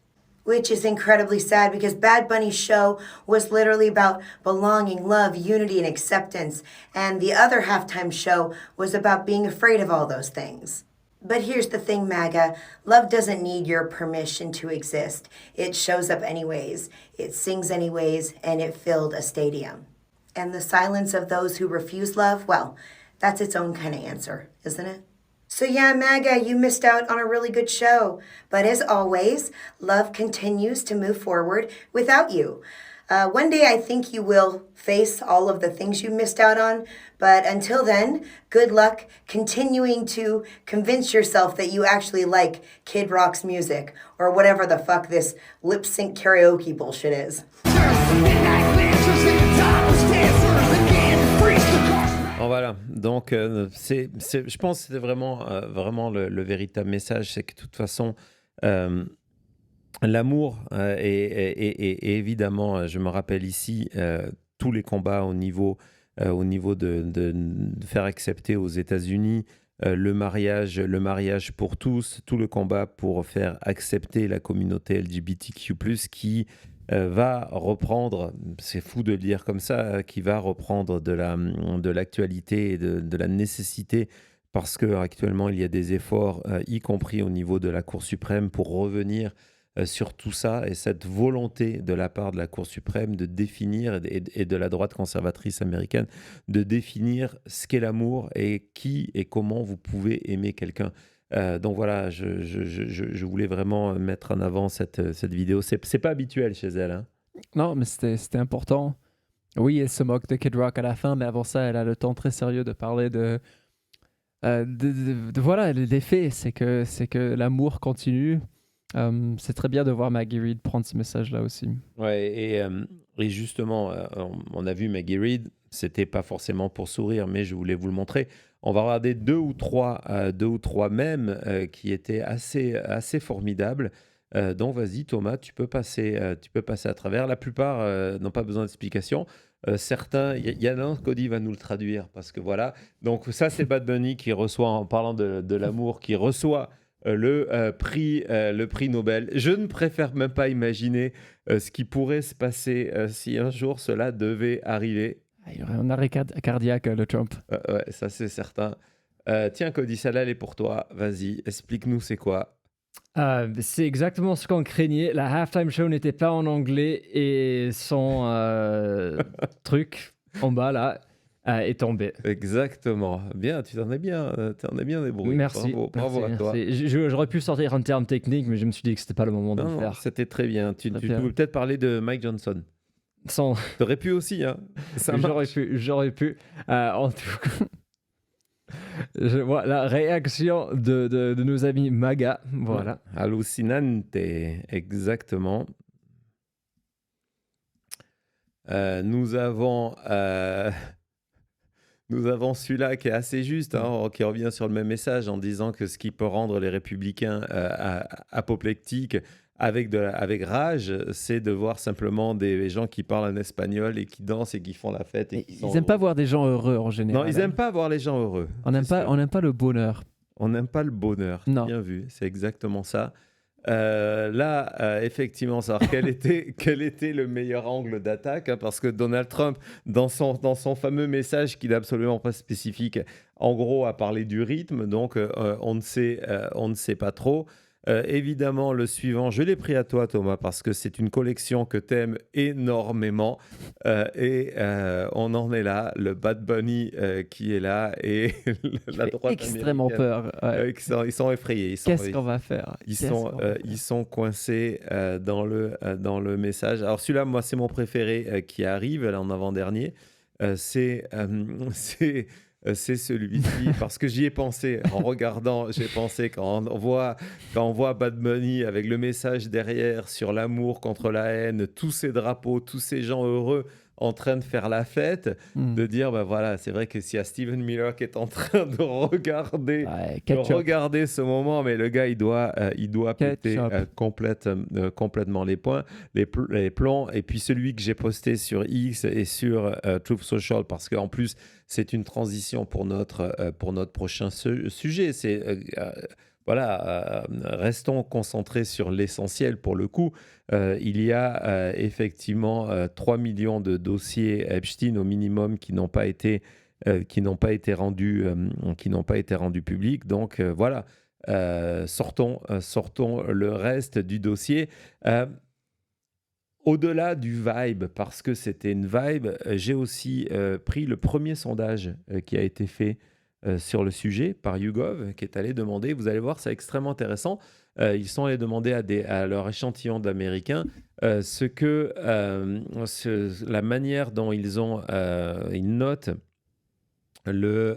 Which is incredibly sad because Bad Bunny's show was literally about belonging, love, unity, and acceptance. And the other halftime show was about being afraid of all those things. But here's the thing, MAGA. Love doesn't need your permission to exist. It shows up anyways. It sings anyways, and it filled a stadium. And the silence of those who refuse love, well, that's its own kind of answer, isn't it? So yeah, MAGA, you missed out on a really good show. But as always, love continues to move forward without you. One day I think you will face all of the things you missed out on. But until then, good luck continuing to convince yourself that you actually like Kid Rock's music or whatever the fuck this lip sync karaoke bullshit is.
Voilà, donc je pense que c'était vraiment le véritable message, c'est que de toute façon, l'amour et évidemment, je me rappelle ici, tous les combats au niveau de faire accepter aux États-Unis le mariage pour tous, tout le combat pour faire accepter la communauté LGBTQ+, qui va reprendre, c'est fou de le dire comme ça, qui va reprendre de l'actualité et de la nécessité, parce qu'actuellement il y a des efforts, y compris au niveau de la Cour suprême, pour revenir sur tout ça, et cette volonté de la part de la Cour suprême de définir, et de la droite conservatrice américaine, de définir ce qu'est l'amour et qui et comment vous pouvez aimer quelqu'un. Donc voilà, je voulais vraiment mettre en avant cette vidéo. C'est pas habituel chez elle. Hein.
Non, mais c'était important. Oui, elle se moque de Kid Rock à la fin, mais avant ça, elle a le temps très sérieux de parler de voilà, les faits. C'est que l'amour continue. C'est très bien de voir Maggie Reed prendre ce message-là aussi. Ouais,
et justement, on a vu Maggie Reed, c'était pas forcément pour sourire, mais je voulais vous le montrer. On va regarder deux ou trois mèmes qui étaient assez formidables. Donc vas-y Thomas, tu peux passer à travers. La plupart n'ont pas besoin d'explication. Certains, il y en a un, Cody va nous le traduire, parce que voilà. Donc ça, c'est Bad Bunny qui reçoit, en parlant de l'amour, qui reçoit le prix Nobel. Je ne préfère même pas imaginer ce qui pourrait se passer si un jour cela devait arriver.
Il y aurait un arrêt cardiaque, le Trump.
Ouais, ça c'est certain. Tiens Cody, celle-là elle est pour toi. Vas-y, explique-nous c'est quoi.
C'est exactement ce qu'on craignait. La halftime show n'était pas en anglais et son truc en bas là est tombé.
Exactement. Bien, tu t'en es bien débrouillé.
Merci.
Bravo à toi.
J'aurais pu sortir un terme technique, mais je me suis dit que c'était pas le moment de le faire.
C'était très bien. Tu pouvais peut-être parler de Mike Johnson. T'aurais pu aussi, hein.
J'aurais pu. En tout cas, je vois la réaction de nos amis MAGA. Voilà.
Hallucinante, exactement. Nous avons celui-là qui est assez juste, hein, qui revient sur le même message en disant que ce qui peut rendre les républicains apoplectiques avec rage, c'est de voir simplement des gens qui parlent en espagnol et qui dansent et qui font la fête.
Ils n'aiment pas voir des gens heureux en général.
Non, ils n'aiment pas voir les gens heureux.
On n'aime pas le bonheur.
On n'aime pas le bonheur.
Non.
Bien vu, c'est exactement ça. Effectivement, savoir quel était le meilleur angle d'attaque, hein, parce que Donald Trump, dans son fameux message qui n'est absolument pas spécifique, en gros, a parlé du rythme, donc on ne sait pas trop. Évidemment, le suivant, je l'ai pris à toi, Thomas, parce que c'est une collection que tu aimes énormément. On en est là, le Bad Bunny qui est là et la droite
extrêmement peur. Ouais.
Ils sont effrayés.
Qu'est-ce qu'on va faire?
Ils sont coincés dans le message. Alors celui-là, moi, c'est mon préféré qui arrive là en avant-dernier. C'est celui-ci, parce que j'y ai pensé en regardant, j'ai pensé quand on voit Bad Bunny avec le message derrière sur l'amour contre la haine, tous ces drapeaux, tous ces gens heureux en train de faire la fête, de dire, bah voilà, c'est vrai que s'il y a Stephen Miller qui est en train de regarder ce moment, mais le gars, il doit péter complètement les plombs. Et puis celui que j'ai posté sur X et sur Truth Social, parce qu'en plus, c'est une transition pour notre prochain sujet. Restons concentrés sur l'essentiel pour le coup. Il y a effectivement 3 millions de dossiers Epstein au minimum qui n'ont pas été rendus publics. Donc sortons le reste du dossier. Au-delà du vibe, parce que c'était une vibe, j'ai aussi pris le premier sondage qui a été fait sur le sujet par YouGov, qui est allé demander, vous allez voir, c'est extrêmement intéressant, ils sont allés demander à leur échantillon d'Américains la manière dont ils notent les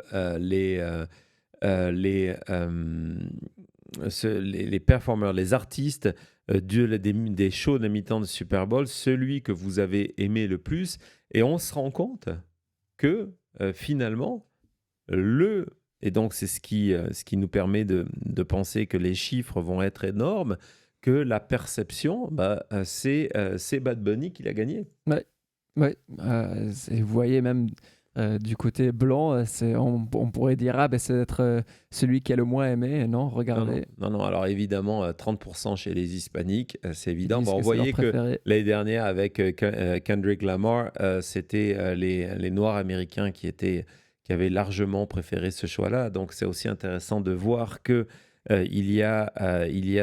performeurs, les artistes des shows de mi-temps de Super Bowl, celui que vous avez aimé le plus, et on se rend compte que finalement, et donc c'est ce qui nous permet de penser que les chiffres vont être énormes, que la perception, c'est Bad Bunny qui l'a gagné.
Vous voyez même du côté blanc, on pourrait dire c'est d'être celui qui a le moins aimé. Non, regardez.
Non, alors évidemment, 30% chez les hispaniques, c'est évident. On voyait que l'année dernière, avec Kendrick Lamar, c'était les Noirs américains qui avaient largement préféré ce choix-là. Donc c'est aussi intéressant de voir que il y a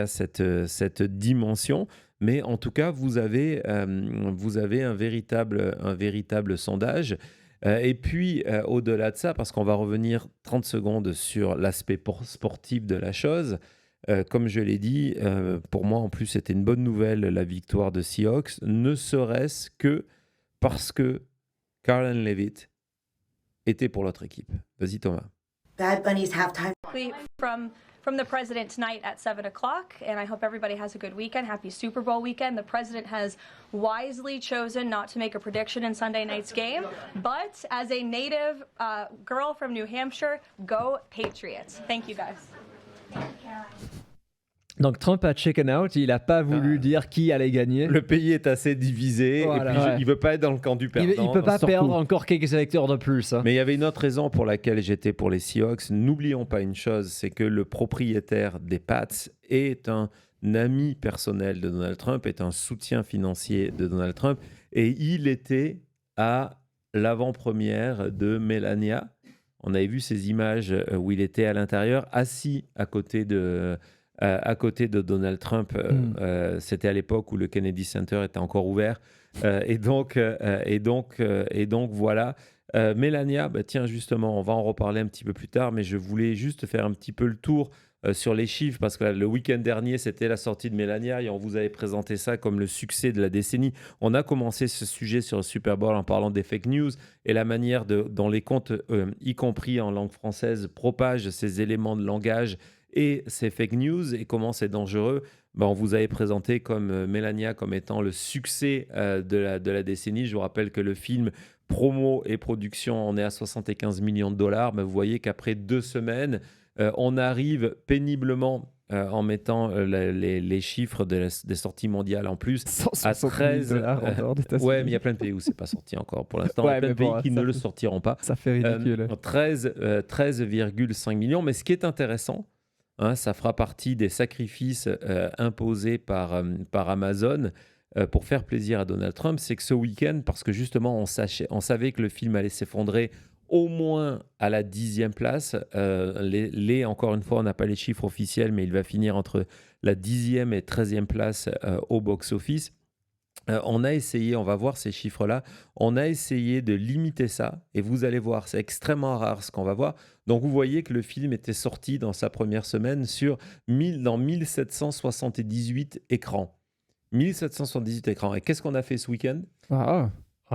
cette dimension. Mais en tout cas, vous avez un véritable sondage. Et puis, au-delà de ça, parce qu'on va revenir 30 secondes sur l'aspect sportif de la chose, comme je l'ai dit, pour moi, en plus, c'était une bonne nouvelle, la victoire de Seahawks, ne serait-ce que parce que Carlin Levitt était pour l'autre équipe. Vas-y, Thomas.
Bad Bunny's halftime.
From the president tonight at 7 o'clock, and I hope everybody has a good weekend. Happy Super Bowl weekend. The president has wisely chosen not to make a prediction in Sunday night's game, but as a native girl from New Hampshire, go Patriots. Thank you, guys.
Donc Trump a chicken out, il n'a pas voulu dire qui allait gagner.
Le pays est assez divisé,
voilà,
et puis il ne veut pas être dans le camp du perdant.
Il ne peut pas perdre encore quelques électeurs de plus. Hein.
Mais il y avait une autre raison pour laquelle j'étais pour les Seahawks. N'oublions pas une chose, c'est que le propriétaire des Pats est un ami personnel de Donald Trump, est un soutien financier de Donald Trump, et il était à l'avant-première de Melania. On avait vu ces images où il était à l'intérieur, assis à côté de Donald Trump. C'était à l'époque où le Kennedy Center était encore ouvert. Et donc voilà. Melania, tiens, justement, on va en reparler un petit peu plus tard, mais je voulais juste faire un petit peu le tour sur les chiffres, parce que le week-end dernier, c'était la sortie de Melania et on vous avait présenté ça comme le succès de la décennie. On a commencé ce sujet sur le Super Bowl en parlant des fake news et la manière dont les comptes, y compris en langue française, propagent ces éléments de langage et ces fake news, et comment c'est dangereux. On vous avait présenté comme Melania comme étant le succès de la décennie. Je vous rappelle que le film promo et production, on est à 75 millions de dollars. Vous voyez qu'après 2 semaines, on arrive péniblement, en mettant les chiffres des sorties mondiales en plus, à 13
$ en dehors des États-Unis.
Ouais, mais il y a plein de pays où c'est pas sorti encore pour l'instant. Il y a plein de pays qui ne le sortiront pas.
Ça fait ridicule.
13,5 millions. Mais ce qui est intéressant, hein, ça fera partie des sacrifices imposés par Amazon pour faire plaisir à Donald Trump. C'est que ce week-end, parce que justement on savait que le film allait s'effondrer au moins à la 10e place. Encore une fois, on n'a pas les chiffres officiels, mais il va finir entre la 10e et 13e place au box-office. On a essayé, on va voir ces chiffres-là, on a essayé de limiter ça, et vous allez voir, c'est extrêmement rare ce qu'on va voir. Donc vous voyez que le film était sorti dans sa première semaine dans 1778 écrans. 1778 écrans. Et qu'est-ce qu'on a fait ce week-end ?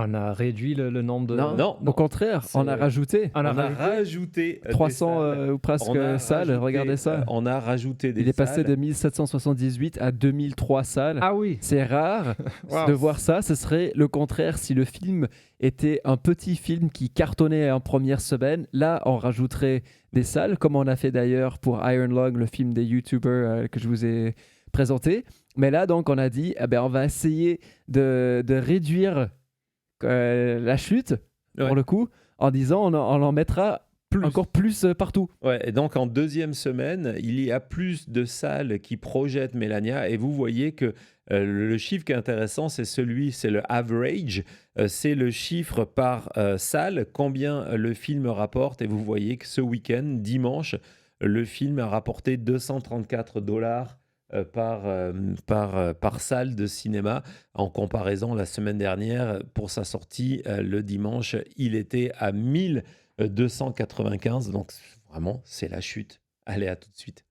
On a réduit le nombre de...
Non.
Au contraire, on a rajouté.
On a rajouté
300 ou presque salles, regardez ça.
On a rajouté des salles.
Il est passé de 1778 à 2003 salles.
Ah oui.
C'est rare de voir ça. Ce serait le contraire si le film était un petit film qui cartonnait en première semaine. Là, on rajouterait des salles, comme on a fait d'ailleurs pour Iron Lung, le film des YouTubers que je vous ai présenté. Mais là, donc, on a dit, on va essayer de réduire la chute, pour le coup, en disant on en mettra encore plus partout.
Ouais, et donc en deuxième semaine, il y a plus de salles qui projettent Melania, et vous voyez que le chiffre qui est intéressant, c'est le average, c'est le chiffre par salle, combien le film rapporte, et vous voyez que ce week-end, dimanche, le film a rapporté $234 par salle de cinéma. En comparaison, la semaine dernière, pour sa sortie, le dimanche, il était à 1295. Donc, vraiment, c'est la chute. Allez, à tout de suite.